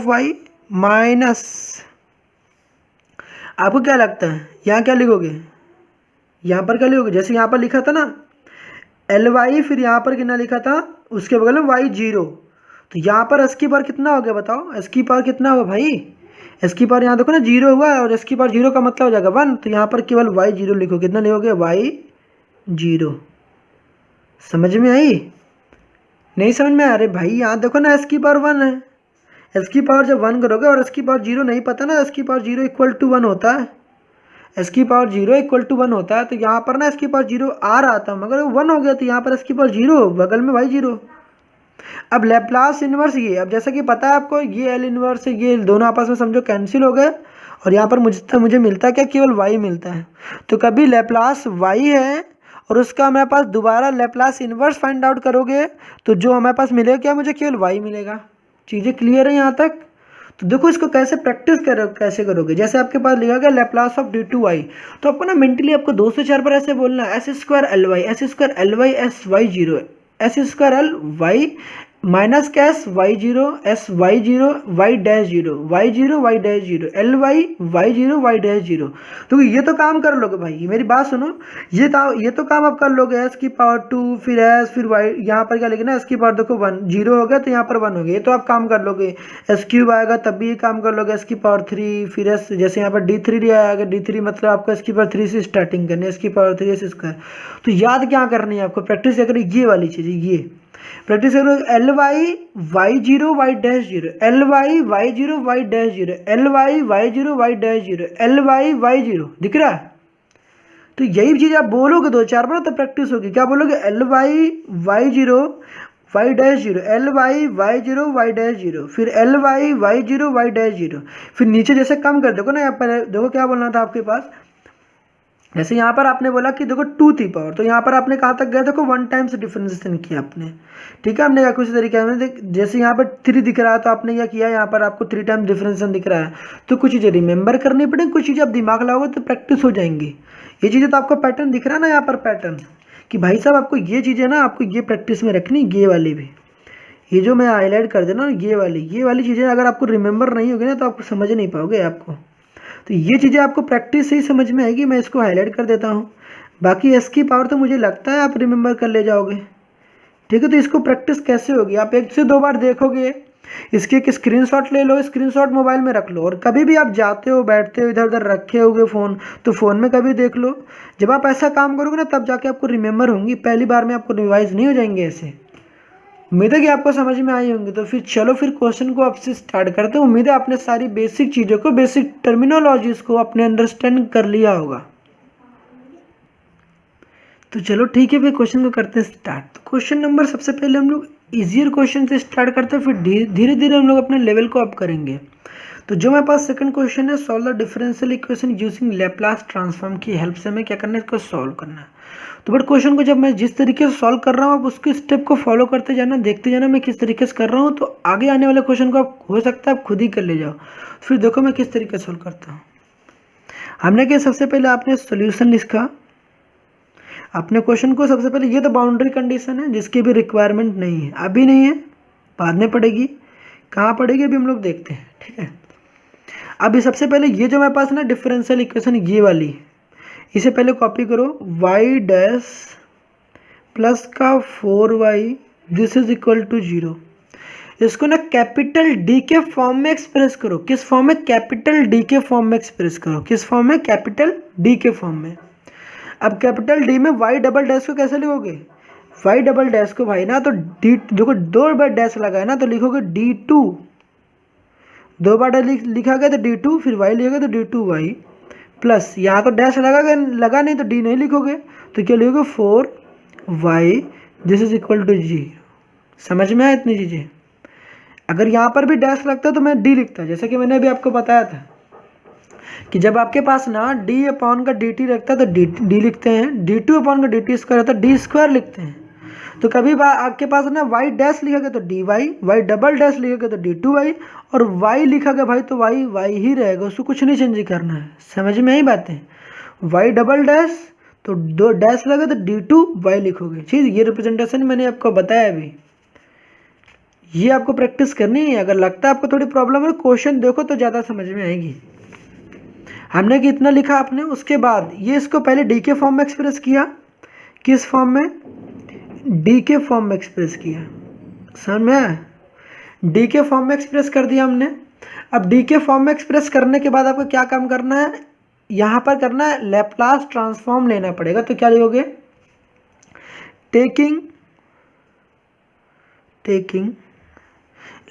A: y माइनस, आपको क्या लगता है यहाँ क्या लिखोगे, यहाँ पर क्या लिखोगे, जैसे यहाँ पर लिखा था ना ly, फिर यहाँ पर कितना लिखा था, उसके बगल में y0, तो यहाँ पर s की पावर कितना हो गया, बताओ s की पावर कितना होगा भाई, s की पावर यहाँ देखो ना 0 हुआ, और s की पावर 0 का मतलब हो जाएगा 1, तो यहाँ पर केवल y0 लिखो, कितना लिखोगे, y0। समझ में आई, नहीं समझ में आ रहे भाई, यहाँ देखो ना s की पावर 1 है, s की पावर जब 1 करोगे और s की पावर 0 नहीं पता ना, s की पावर 0 = 1 होता है, एस की पावर 0 इक्वल टू 1 होता है, तो यहाँ पर ना एस की पावर 0 आ रहा था मगर वो 1 हो गया, तो यहाँ पर एस की पावर 0 बगल में भाई 0। अब लैप्लास इन्वर्स ये, अब जैसा कि पता है आपको ये एल इन्वर्स है, ये दोनों आपस में समझो कैंसिल हो गए और यहाँ पर मुझे मिलता है क्या, केवल वाई मिलता है। तो कभी लैप्लास वाई है और उसका हमारे पास दोबारा लैप्लास इन्वर्स फाइंड आउट करोगे तो जो हमारे पास मिलेगा क्या, मुझे केवल वाई मिलेगा। चीज़ें क्लियर है यहाँ तक? तो देखो इसको कैसे प्रैक्टिस कैसे करोगे, जैसे आपके पास लिखा गया Laplace of D two Y, तो आपको ना मेंटली आपको 2 से 4 पर ऐसे बोलना है, S square L Y, S square L Y S Y zero, S square L Y minus का S Y zero, S Y zero, Y dash zero, Y zero, Y dash zero, L Y zero, Y dash zero. तो ये तो काम कर लोगे भाई, मेरी बात सुनो, ये तो काम आप कर लोगे, एस की पावर 2 फिर एस फिर वाई, यहाँ पर क्या लिखना है, एस की पावर देखो 1 0 हो गया तो यहाँ पर 1 हो गया, ये तो आप काम कर लोगे। एस क्यूब आएगा तब भी ये काम कर लोगे, एस की पावर 3 फिर एस, जैसे यहाँ पर D3 आएगा, D3 मतलब आपको एस की पावर 3 से स्टार्टिंग करनी है, एस की पावर 3 एस स्क्वायर। तो याद क्या करनी है आपको, प्रैक्टिस क्या करें, ये वाली चीज़, ये प्रैक्टिस करो, L Y zero Y dash zero, L Y zero Y dash zero, L Y zero Y dash zero, L Y zero, दिख रहा है? तो यही चीज़ आप बोलोगे 2-4 बार तो प्रैक्टिस होगी। क्या बोलोगे, L Y zero Y dash zero, L Y zero Y dash zero, फिर L Y zero Y dash zero, फिर नीचे जैसे कम कर देखो ना, यहाँ पर देखो क्या बोलना था आपके पास, जैसे यहाँ पर आपने बोला कि देखो 2 थी पावर, तो यहाँ पर आपने कहाँ तक गया, देखो 1 टाइम्स डिफरेंशिएशन किया आपने, ठीक है। आपने क्या कुछ तरीके में जैसे यहाँ पर 3 दिख रहा है तो आपने क्या किया, यहाँ पर आपको 3 टाइम्स डिफरेंशिएशन दिख रहा है, तो कुछ चीज़ें रिमेंबर करनी पड़ेगी, कुछ चीज़ें आप दिमाग लगाओगे तो प्रैक्टिस हो जाएंगी। ये चीज़ें तो आपको पैटर्न दिख रहा है ना यहाँ पर पैटर्न, कि भाई साहब आपको ये चीज़ें ना आपको ये प्रैक्टिस में रखनी, ये वाली भी, ये जो मैं हाईलाइट कर देना ये वाली चीज़ें अगर आपको रिमेंबर नहीं होगी ना तो आपको समझ नहीं पाओगे आपको। तो ये चीज़ें आपको प्रैक्टिस से ही समझ में आएगी, मैं इसको हाईलाइट कर देता हूँ। बाकी एस की पावर तो मुझे लगता है आप रिमेंबर कर ले जाओगे, ठीक है। तो इसको प्रैक्टिस कैसे होगी, आप 1 से 2 बार देखोगे, इसके एक स्क्रीनशॉट ले लो, स्क्रीनशॉट मोबाइल में रख लो, और कभी भी आप जाते हो बैठते हो इधर उधर रखे होगे फ़ोन, तो फ़ोन में कभी देख लो। जब आप ऐसा काम करोगे ना तब जाके आपको रिमेंबर होंगी, पहली बार में आपको रिवाइज नहीं हो जाएंगे ऐसे। उम्मीद है कि आपको समझ में आई होंगी। तो फिर चलो फिर क्वेश्चन को आपसे स्टार्ट करते हैं। उम्मीद है आपने सारी बेसिक चीज़ों को, बेसिक टर्मिनोलॉजीज को अपने अंडरस्टैंड कर लिया होगा। तो चलो ठीक है, फिर क्वेश्चन को करते हैं स्टार्ट। तो क्वेश्चन नंबर सबसे पहले हम लोग इजियर क्वेश्चन से स्टार्ट करते हैं, फिर धीरे धीरे हम लोग अपने लेवल को अप करेंगे। तो जो मेरे पास सेकंड क्वेश्चन है, solve the differential equation using Laplace transform की हेल्प से हमें क्या करना है, इसको सॉल्व करना है। तो बट क्वेश्चन को जब मैं जिस तरीके से सॉल्व कर रहा हूँ आप उसके स्टेप को फॉलो करते जाना, देखते जाना मैं किस तरीके से कर रहा हूँ, तो आगे आने वाले क्वेश्चन को आप हो सकता है आप खुद ही कर ले जाओ। फिर देखो मैं किस तरीके से सॉल्व करता हूँ। हमने क्या, सबसे पहले आपने सोल्यूशन लिखा अपने क्वेश्चन को। सबसे पहले ये तो बाउंड्री कंडीशन है जिसकी भी रिक्वायरमेंट नहीं है, अभी नहीं है, बाद में पड़ेगी। कहाँ पड़ेगी अभी हम लोग देखते हैं, ठीक है। अभी सबसे पहले ये जो मेरे पास ना डिफरेंशियल इक्वेशन ये वाली, इसे पहले कॉपी करो, y डैश प्लस का 4y this is equal to 0। इसको ना कैपिटल डी के फॉर्म में एक्सप्रेस करो। किस फॉर्म में, कैपिटल डी के फॉर्म में एक्सप्रेस करो। किस फॉर्म में, कैपिटल डी के फॉर्म में। अब कैपिटल डी में y डबल डैश को कैसे लिखोगे, y डबल डैश को भाई ना तो डी, देखो 2 बार डैश लगा है ना तो लिखोगे d2, 2 बार लिखा गया तो d2, फिर y लिखोगे तो d2y प्लस, यहाँ तो डैश लगा नहीं तो डी नहीं लिखोगे, तो क्या लिखोगे 4y this is equal to G. समझ में आया इतनी चीज़ें। अगर यहाँ पर भी डैश लगता तो मैं डी लिखता, जैसे कि मैंने अभी आपको बताया था कि जब आपके पास ना डी अपॉन का डी टी रखता है तो डी लिखते हैं, d2 अपॉन का डी टी स्क्वायर रहता है डी स्क्वायर लिखते हैं। तो कभी आपके पास ना y डैश लिखा गया तो dy, y डबल डैश लिखा गया तो d2y, और y लिखा गया भाई तो y ही रहेगा, उसको कुछ नहीं चेंज करना है। समझ में आई बातें। y डबल डैश तो 2 डैश लगा तो d2y लिखोगे। ठीक, ये रिप्रेजेंटेशन मैंने आपको बताया अभी, ये आपको प्रैक्टिस करनी है। अगर लगता है आपको थोड़ी प्रॉब्लम है क्वेश्चन देखो तो ज़्यादा समझ में आएगी। हमने कि इतना लिखा आपने, उसके बाद ये इसको पहले डी के फॉर्म में एक्सप्रेस किया। किस फॉर्म में, डी के फॉर्म में एक्सप्रेस किया। समझ में आया, डी के फॉर्म में एक्सप्रेस कर दिया हमने। अब डी के फॉर्म में एक्सप्रेस करने के बाद आपको क्या काम करना है, यहाँ पर करना है लैप्लास ट्रांसफॉर्म लेना पड़ेगा। तो क्या लिखोगे, taking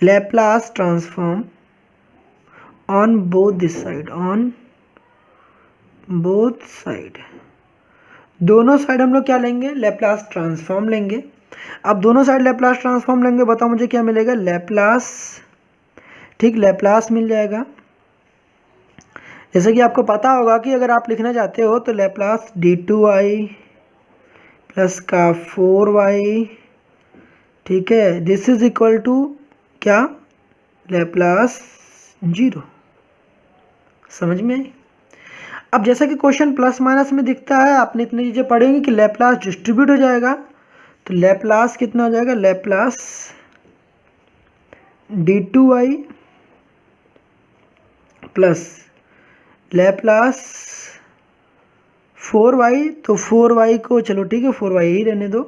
A: Laplace transform on both this side, on both side, दोनों साइड हम लोग क्या लेंगे, लैप्लास ट्रांसफॉर्म लेंगे। अब दोनों साइड लैप्लास ट्रांसफॉर्म लेंगे, बताओ मुझे क्या मिलेगा, लैप्लास, ठीक, लैप्लास मिल जाएगा। जैसे कि आपको पता होगा कि अगर आप लिखना चाहते हो तो लैप्लास d2y प्लस का 4y, ठीक है, दिस इज इक्वल टू क्या, लैप्लास 0। समझ में आई? अब जैसा कि क्वेश्चन प्लस माइनस में दिखता है, आपने इतनी चीज़ें पढ़ेंगी कि लैप्लास डिस्ट्रीब्यूट हो जाएगा, तो लैप्लास कितना हो जाएगा, Laplace d2y plus Laplace 4y, तो 4y को चलो ठीक है 4y ही रहने दो,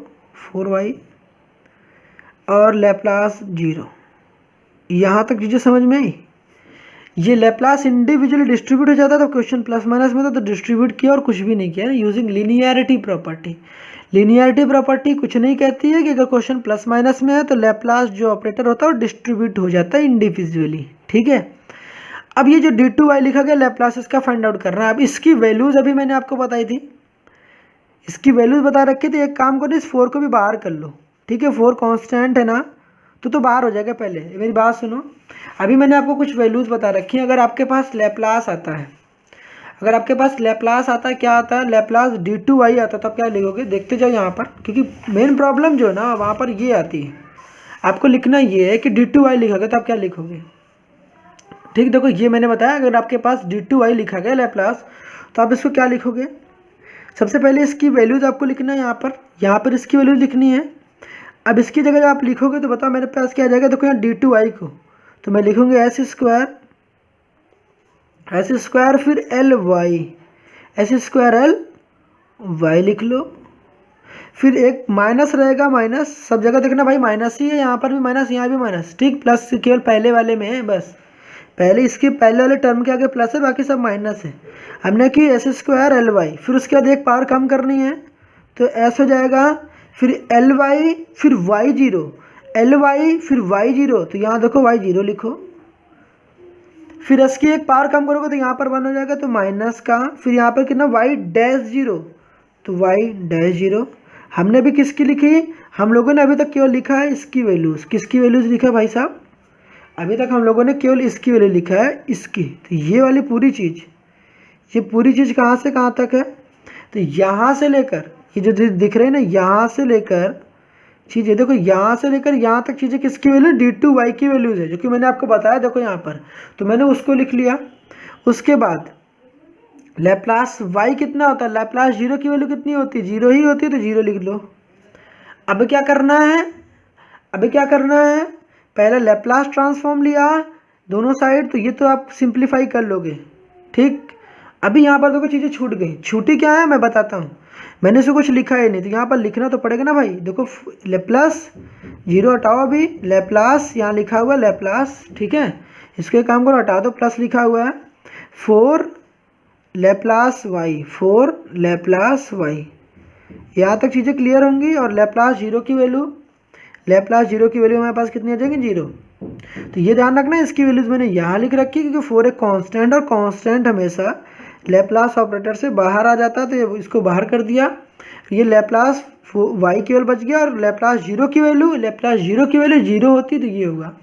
A: 4y और लैप्लास 0। यहाँ तक चीज़ें समझ में आई? ये लैप्लास इंडिविजुअली डिस्ट्रीब्यूट हो जाता है, तो क्वेश्चन प्लस माइनस में था तो डिस्ट्रीब्यूट किया और कुछ भी नहीं किया, using linearity property. Linearity property कुछ नहीं कहती है कि अगर क्वेश्चन प्लस माइनस में है तो लैप्लास जो ऑपरेटर होता है वो डिस्ट्रीब्यूट हो जाता है इंडिविजुअली, ठीक है। अब ये जो d2y लिखा गया लैप्लास इसका फाइंड आउट करना है। अब इसकी वैल्यूज अभी मैंने आपको बताई थी, इसकी वैल्यूज बता रखी थी, एक काम करो इस 4 को भी बाहर कर लो, ठीक है, 4 कांस्टेंट है ना, तो बाहर हो जाएगा। पहले मेरी बात सुनो, अभी मैंने आपको कुछ वैल्यूज बता रखी हैं। अगर आपके पास लैप्लास आता है, अगर आपके पास लैप्लास आता है, क्या आता है, लैप्लास d2y आता है, तो आप क्या लिखोगे, देखते जाओ यहाँ पर, क्योंकि मेन प्रॉब्लम जो है ना वहाँ पर ये आती है। आपको लिखना ये है कि d2y लिखोगे तो आप क्या लिखोगे, ठीक, देखो ये मैंने बताया, अगर आपके पास d2y लिखा गया लैप्लास तो आप इसको क्या लिखोगे, सबसे पहले इसकी वैल्यूज आपको लिखना है, यहाँ पर इसकी वैल्यूज लिखनी है। अब इसकी जगह आप लिखोगे तो बताओ मेरे पास क्या आ जाएगा, देखो यहाँ d2y को तो मैं लिखूंगी एस स्क्वायर फिर L Y, S square L Y लिख लो। फिर एक माइनस रहेगा, माइनस सब जगह देखना भाई माइनस ही है, यहाँ पर भी माइनस, यहाँ भी माइनस, ठीक, प्लस केवल पहले वाले में है, बस पहले इसके पहले वाले टर्म के आगे प्लस है, बाकी सब माइनस है। हमने की एस स्क्वायर एल वाई, फिर उसके बाद एक पावर कम करनी है तो एस हो जाएगा, फिर एल वाई फिर वाई 0, एल वाई फिर वाई 0, तो यहाँ देखो वाई 0 लिखो। फिर इसकी एक पावर कम करोगे तो यहाँ पर 1 हो जाएगा, तो माइनस का, फिर यहाँ पर कितना वाई डैश 0, तो वाई डैश 0। हमने भी किसकी लिखी, हम लोगों ने अभी तक केवल लिखा है इसकी वैल्यूज़, किसकी वैल्यूज़ लिखा है भाई साहब, अभी तक हम लोगों ने केवल इसकी वैल्यू लिखा है, इसकी, तो ये वाली पूरी चीज़, ये पूरी चीज़ कहाँ से कहाँ तक है, तो यहाँ से लेकर ये जो दिख रहे हैं ना, यहाँ से लेकर चीज़ें देखो, यहाँ से लेकर यहाँ तक चीज़ें किसकी वैल्यू, d2y की वैल्यूज़ है, जो कि मैंने आपको बताया, देखो यहाँ पर, तो मैंने उसको लिख लिया। उसके बाद लैप्लास y कितना होता है, लैप्लास 0 की वैल्यू कितनी होती है, 0 ही होती है, तो 0 लिख लो। अब क्या करना है, पहले लैप्लास ट्रांसफॉर्म लिया दोनों साइड, तो ये तो आप सिंप्लीफाई कर लोगे, ठीक। अभी यहाँ पर देखो चीज़ें छूट गई, छूटी क्या है मैं बताता हूँ, मैंने इसको कुछ लिखा ही नहीं, तो यहाँ पर लिखना तो पड़ेगा ना भाई। देखो लैप्लास 0 हटाओ, अभी लैप्लास यहाँ लिखा हुआ है लैप्लास, ठीक है, इसको एक काम करो हटा दो, प्लस लिखा हुआ है 4 लैप्लास वाई, 4 लैप्लास वाई, यहाँ तक चीज़ें क्लियर होंगी। और लैप्लास 0 की वैल्यू, हमारे पास कितनी आ जाएगी, 0। तो ये ध्यान रखना, इसकी वैल्यूज मैंने यहाँ लिख रखी है, क्योंकि 4 एक कांस्टेंट, और कांस्टेंट हमेशा लैप्लास ऑपरेटर से बाहर आ जाता है, तो इसको बाहर कर दिया, ये लैप्लास वाई की वैल्यू बच गया, और लैप्लास 0 की वैल्यू 0 होती तो ये होगा।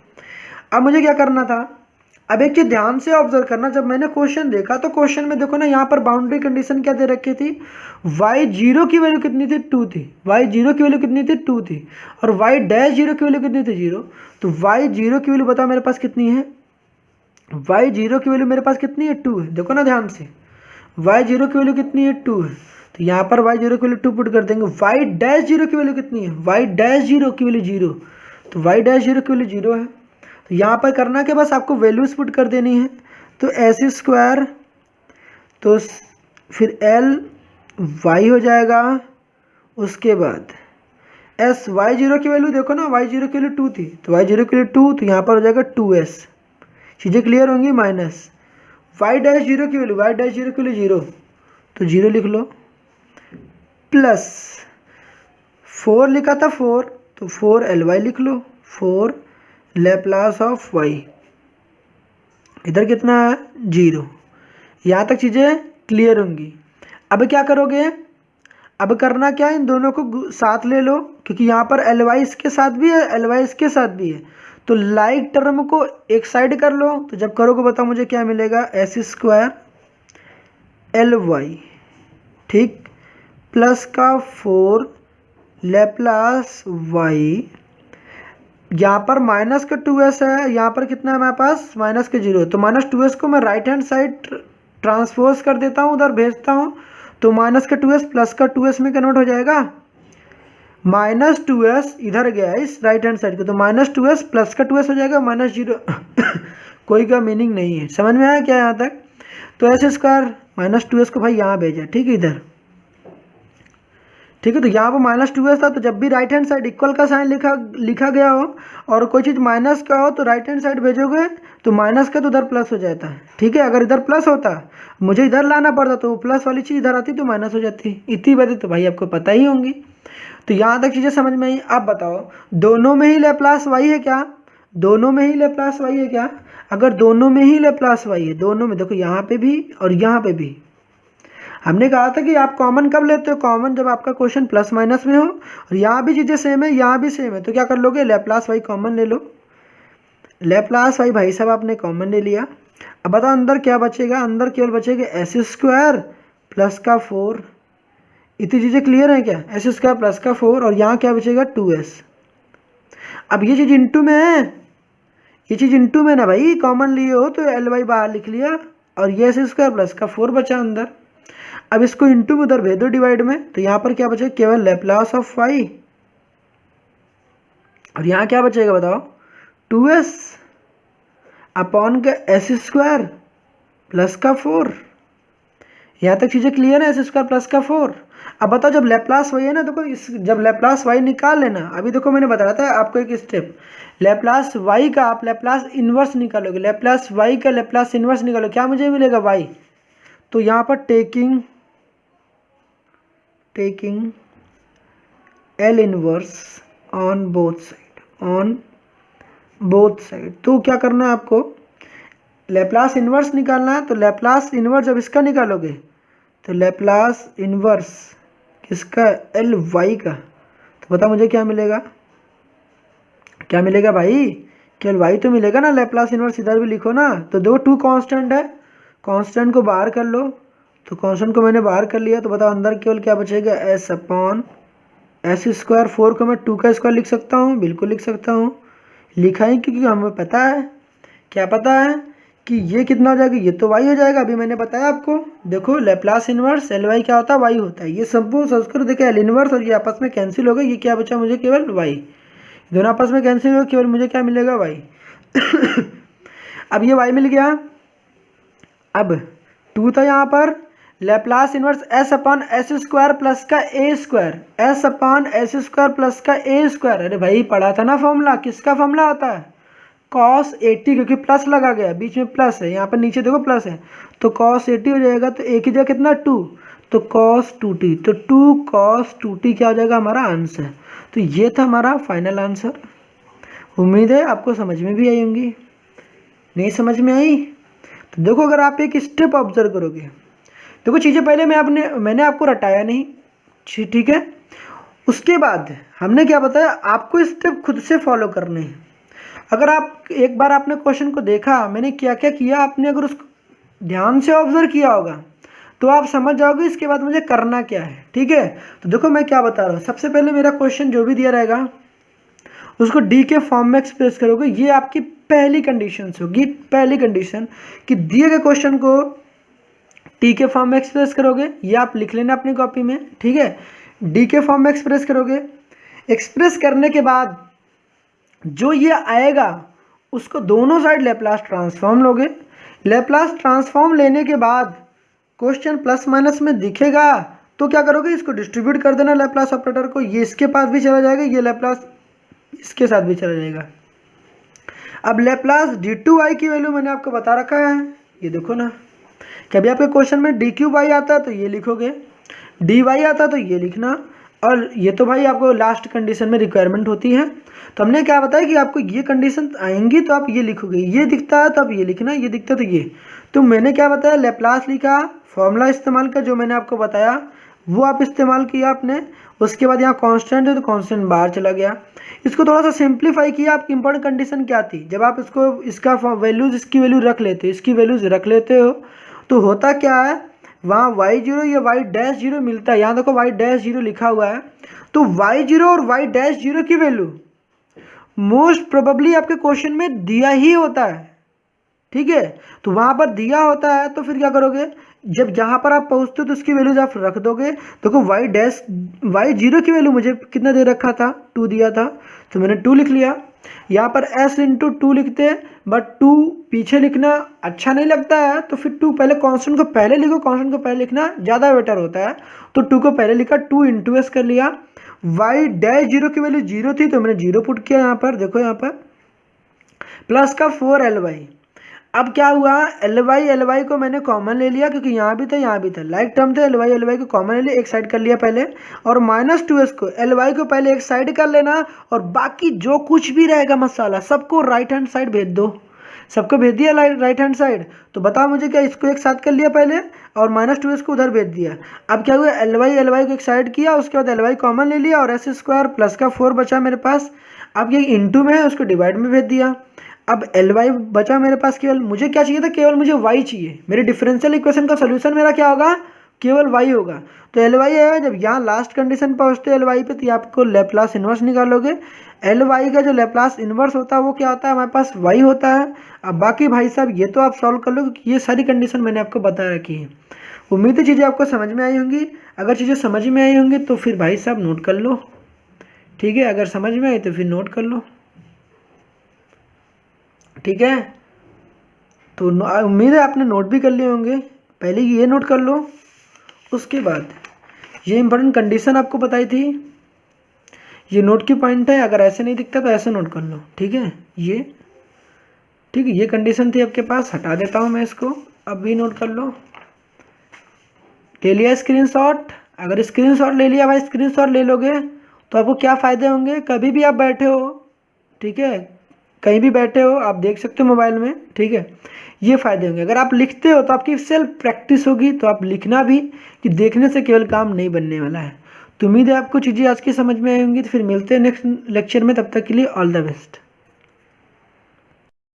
A: अब मुझे क्या करना था, अब एक चीज़ ध्यान से ऑब्जर्व करना, जब मैंने क्वेश्चन देखा तो क्वेश्चन में देखो ना, यहाँ पर बाउंड्री कंडीशन क्या दे रखी थी, y0 की वैल्यू कितनी थी, 2 थी, y0 की वैल्यू कितनी थी, 2 थी, और y डैश 0 की वैल्यू कितनी थी, 0। तो y0 की वैल्यू बताओ मेरे पास कितनी है, y0 की वैल्यू मेरे पास कितनी है, 2 है, देखो ना ध्यान से, y0 की वैल्यू कितनी है, 2 है, तो यहाँ पर y0 की वैल्यू 2 पुट कर देंगे। y डैश 0 की वैल्यू कितनी है, y डैश 0 की वैल्यू 0, तो y डैश 0 की वैल्यू 0 है, तो यहाँ पर करना कि बस आपको वैल्यूज पुट कर देनी है, तो एस स्क्वायर, तो फिर एल वाई हो जाएगा, उसके बाद एस y0 की वैल्यू देखो ना, y0 की वैल्यू 2 थी, तो y0 की वैल्यू 2, तो यहाँ पर हो जाएगा 2s, चीज़ें क्लियर होंगी, माइनस y डैश 0 की वैल्यू, 0, तो 0 लिख लो, प्लस 4 लिखा था 4, तो 4 ly लिख लो, 4 लैप्लास ऑफ y, इधर कितना है 0। यहाँ तक चीज़ें क्लियर होंगी। अब क्या करोगे, अब करना क्या है, इन दोनों को साथ ले लो, क्योंकि यहाँ पर एल वाई इसके साथ भी है, एल वाई इसके साथ भी है, तो लाइक टर्म को एक साइड कर लो। तो जब करोगे बताओ मुझे क्या मिलेगा, एस स्क्वायर एल वाई, ठीक, प्लस का 4 लेप्लास वाई, यहाँ पर माइनस का 2s है, यहाँ पर कितना है हमारे पास, माइनस के 0, तो माइनस 2s को मैं राइट हैंड साइड ट्रांसपोज कर देता हूँ, उधर भेजता हूँ, तो माइनस का 2s प्लस का 2s में कन्वर्ट हो जाएगा। माइनस 2s इधर गया है इस राइट हैंड साइड को, तो माइनस 2s प्लस का 2s हो जाएगा, माइनस 0 कोई का मीनिंग नहीं है, समझ में आया क्या यहाँ तक। तो एस स्क्वायर माइनस 2s को भाई यहाँ भेजा, ठीक है इधर, ठीक है। तो यहाँ पर माइनस 2s था, तो जब भी राइट हैंड साइड इक्वल का साइन लिखा गया हो और कोई चीज़ माइनस का हो तो राइट हैंड साइड भेजोगे तो माइनस का तो उधर प्लस हो जाता है, ठीक है। अगर इधर प्लस होता मुझे इधर लाना पड़ता तो प्लस वाली चीज़ इधर आती तो माइनस हो जाती, इतनी बातें तो भाई आपको पता ही होंगी। तो यहाँ तक चीज़ें समझ में आई। अब बताओ दोनों में ही लेप्लास वाई है क्या, दोनों में ही लेप्लास वाई है क्या। अगर दोनों में ही लेप्लास वाई है, दोनों में देखो यहाँ पे भी और यहाँ पे भी, हमने कहा था कि आप कॉमन कब लेते हो, कॉमन जब आपका क्वेश्चन प्लस माइनस में हो, और यहाँ भी चीज़ें सेम है, यहाँ भी सेम है, तो क्या कर लोगे, लेप्लास वाई कॉमन ले लो। लेप्लास वाई भाई साहब आपने कॉमन ले लिया। अब बताओ अंदर क्या बचेगा, अंदर केवल बचेगा एस स्क्वायर प्लस का 4, इतनी चीज़ें क्लियर है क्या, एस स्क्वायर प्लस का 4, और यहाँ क्या बचेगा 2s। अब ये चीज़ इंटू में है, ये चीज़ इंटू में ना भाई, कॉमन लिए हो तो एल वाई बाहर लिख लिया, और ये एस स्क्वायर प्लस का 4 बचा अंदर। अब इसको इंटू में उधर भेज दो डिवाइड में, तो यहाँ पर क्या बचेगा, केवल लेप्लास ऑफ वाई, और यहाँ क्या बचेगा बताओ, 2s अपॉन का एस स्क्वायर प्लस का 4। यहाँ तक चीज़ें क्लियर है, एस स्क्वायर प्लस का 4। अब बताओ जब लेप्लास वाई है ना, देखो जब लेप्लास वाई निकाल लेना, अभी देखो मैंने बताया था आपको एक स्टेप, लेप्लास वाई का आप लेप्लास इन्वर्स निकालोगे, लेप्लास वाई का लेप्लास इन्वर्स निकालो, क्या मुझे मिलेगा वाई। तो यहाँ पर taking L inverse on both side, तो क्या करना है आपको, लेप्लास इन्वर्स निकालना है। तो लेप्लास इन्वर्स जब इसका निकालोगे तो लेप्लास इन्वर्स किसका, एल वाई का, तो बता मुझे क्या मिलेगा, क्या मिलेगा भाई, केवल वाई तो मिलेगा ना, लेप्लास इन्वर्स इधर भी लिखो ना। तो दो 2 कांस्टेंट है, कांस्टेंट को बाहर कर लो, तो कांस्टेंट को मैंने बाहर कर लिया, तो बताओ अंदर केवल क्या बचेगा, एस अपॉन एस स्क्वायर, 4 को मैं 2 का स्क्वायर लिख सकता हूँ, बिल्कुल लिख सकता हूँ, लिखा ही क्योंकि हमें पता है, क्या पता है कि ये कितना हो जाएगा, ये तो वाई हो जाएगा, अभी मैंने बताया आपको। देखो लेप्लास इन्वर्स एल वाई क्या होता है, वाई होता है, ये संपूर्ण संस्कृत देखिए एल इन्वर्स, और ये आपस में कैंसिल हो गए, ये क्या बचा मुझे, केवल वाई, दोनों आपस में कैंसिल हो गए, केवल मुझे क्या मिलेगा, वाई। अब ये वाई मिल गया। अब 2 था यहाँ पर, Laplace inverse S upon S square plus का A square, S upon S square plus का ए स्क्वायर, अरे भाई पढ़ा था ना फॉर्मूला, किसका फॉर्मूला होता है, cos 80, क्योंकि प्लस लगा गया, बीच में प्लस है, यहाँ पर नीचे देखो प्लस है, तो cos 80 हो जाएगा, तो एक ही जगह कितना 2, तो cos 2t, तो 2 cos 2t क्या हो जाएगा हमारा आंसर। तो ये था हमारा फाइनल आंसर। उम्मीद है आपको समझ में भी आई होंगी, नहीं समझ में आई तो देखो, अगर आप एक स्टेप ऑब्जर्व करोगे, देखो चीज़ें पहले मैंने आपको रटाया नहीं, ठीक है, उसके बाद हमने क्या बताया, आपको स्टेप खुद से फॉलो करने हैं। अगर आप एक बार आपने क्वेश्चन को देखा मैंने क्या क्या किया, आपने अगर उसको ध्यान से ऑब्जर्व किया होगा तो आप समझ जाओगे इसके बाद मुझे करना क्या है, ठीक है। तो देखो मैं क्या बता रहा हूँ, सबसे पहले मेरा क्वेश्चन जो भी दिया रहेगा उसको डी के फॉर्म में एक्सप्रेस करोगे, ये आपकी पहली कंडीशन होगी, पहली कंडीशन कि दिए गए क्वेश्चन को टी के फॉर्म में एक्सप्रेस करोगे, ये आप लिख लेना अपनी कॉपी में, ठीक है। डी के फॉर्म में एक्सप्रेस करोगे, एक्सप्रेस करने के बाद जो ये आएगा उसको दोनों साइड लेप्लास ट्रांसफॉर्म लोगे, लेप्लास ट्रांसफॉर्म लेने के बाद क्वेश्चन प्लस माइनस में दिखेगा तो क्या करोगे, इसको डिस्ट्रीब्यूट कर देना लेप्लास ऑपरेटर को, ये इसके पास भी चला जाएगा, ये लेप्लास इसके साथ भी चला जाएगा। अब लेप्लास d2y की वैल्यू मैंने आपको बता रखा है, ये देखो ना, कभी आपके क्वेश्चन में dy आता है तो ये लिखोगे, dy आता है तो ये लिखना, और ये तो भाई आपको लास्ट कंडीशन में रिक्वायरमेंट होती है। तो हमने क्या बताया कि आपको ये कंडीशन आएंगी तो आप ये लिखोगे, ये दिखता है तो आप ये लिखना, ये दिखता है तो ये। तो मैंने क्या बताया, लैप्लास लिखा, फॉर्मूला इस्तेमाल का जो मैंने आपको बताया वो आप इस्तेमाल किया आपने। उसके बाद यहाँ कांस्टेंट है तो कांस्टेंट बाहर चला गया। इसको थोड़ा सा सिंप्लीफाई किया। आपकी इंपॉर्टेंट कंडीशन क्या थी, जब आप इसको इसका वैल्यूज इसकी वैल्यू रख लेते हो, इसकी वैल्यूज रख लेते हो तो होता क्या है, वहाँ y0 या y-0 मिलता है। यहाँ देखो y-0 लिखा हुआ है, तो y0 और y-0 की वैल्यू मोस्ट प्रोबेबली आपके क्वेश्चन में दिया ही होता है, ठीक है। तो वहाँ पर दिया होता है तो फिर क्या करोगे, जब जहाँ पर आप पहुँचते हो तो उसकी वैल्यूज आप रख दोगे। देखो y0 की वैल्यू मुझे कितना दे रखा था, 2 दिया था, तो मैंने 2 लिख लिया। यहाँ पर s इंटू 2 लिखते हैं, बट 2 पीछे लिखना अच्छा नहीं लगता है, तो फिर 2 पहले कांस्टेंट को पहले लिखो, कांस्टेंट को पहले लिखना ज़्यादा बेटर होता है। तो 2 को पहले लिखा, 2 इंटू एस कर लिया। y-0 की वैल्यू 0 थी तो मैंने 0 पुट किया यहाँ पर, देखो यहाँ पर प्लस का 4ly। अब क्या हुआ, ly को मैंने कॉमन ले लिया क्योंकि यहाँ भी था यहाँ भी था, लाइक टर्म थे, ly को कॉमन ले लिया, एक साइड कर लिया पहले। और -2s को ly को पहले एक साइड कर लेना, और बाकी जो कुछ भी रहेगा मसाला सबको राइट हैंड साइड भेज दो। सबको भेज दिया राइट हैंड साइड। तो बताओ मुझे, क्या इसको एक साथ कर लिया पहले और -2s को उधर भेज दिया। अब क्या हुआ, ly को एक साइड किया, उसके बाद ly कॉमन ले लिया और s² प्लस का 4 बचा मेरे पास। अब ये इंटू में है, उसको डिवाइड में भेज दिया। अब ly बचा मेरे पास केवल, मुझे क्या चाहिए था, केवल मुझे y चाहिए। मेरे डिफरेंशियल इक्वेशन का सोल्यूशन मेरा क्या होगा, केवल y होगा। तो ly है, जब यहाँ लास्ट कंडीशन पहुँचते हैं ly पे तो आपको लैप्लास इन्वर्स निकालोगे। ly का जो लैप्लास इन्वर्स होता है वो क्या होता है, हमारे पास y होता है। अब बाकी भाई साहब ये तो आप सॉल्व कर लो क्योंकि ये सारी कंडीशन मैंने आपको बता रखी है। उम्मीद है चीज़ें आपको समझ में आई होंगी। अगर चीज़ें समझ में आई होंगी तो फिर भाई साहब नोट कर लो, ठीक है। अगर समझ में आई तो फिर नोट कर लो, ठीक है। तो उम्मीद है आपने नोट भी कर लिए होंगे। पहले ये नोट कर लो, उसके बाद ये इंपॉर्टेंट कंडीशन आपको बताई थी, ये नोट की पॉइंट है। अगर ऐसे नहीं दिखता तो ऐसे नोट कर लो, ठीक है। ये ठीक है, ये कंडीशन थी आपके पास, हटा देता हूँ मैं इसको। अब भी नोट कर लो, ले लिया स्क्रीनशॉट। अगर स्क्रीनशॉट ले लिया भाई, स्क्रीनशॉट ले लोगे तो आपको क्या फ़ायदे होंगे, कभी भी आप बैठे हो, ठीक है, कहीं भी बैठे हो आप देख सकते हो मोबाइल में, ठीक है। ये फ़ायदे होंगे। अगर आप लिखते हो तो आपकी सेल्फ प्रैक्टिस होगी, तो आप लिखना भी, कि देखने से केवल काम नहीं बनने वाला है। तो उम्मीद है आपको चीज़ें आज की समझ में आई होंगी। तो फिर मिलते हैं नेक्स्ट लेक्चर में, तब तक के लिए ऑल द बेस्ट।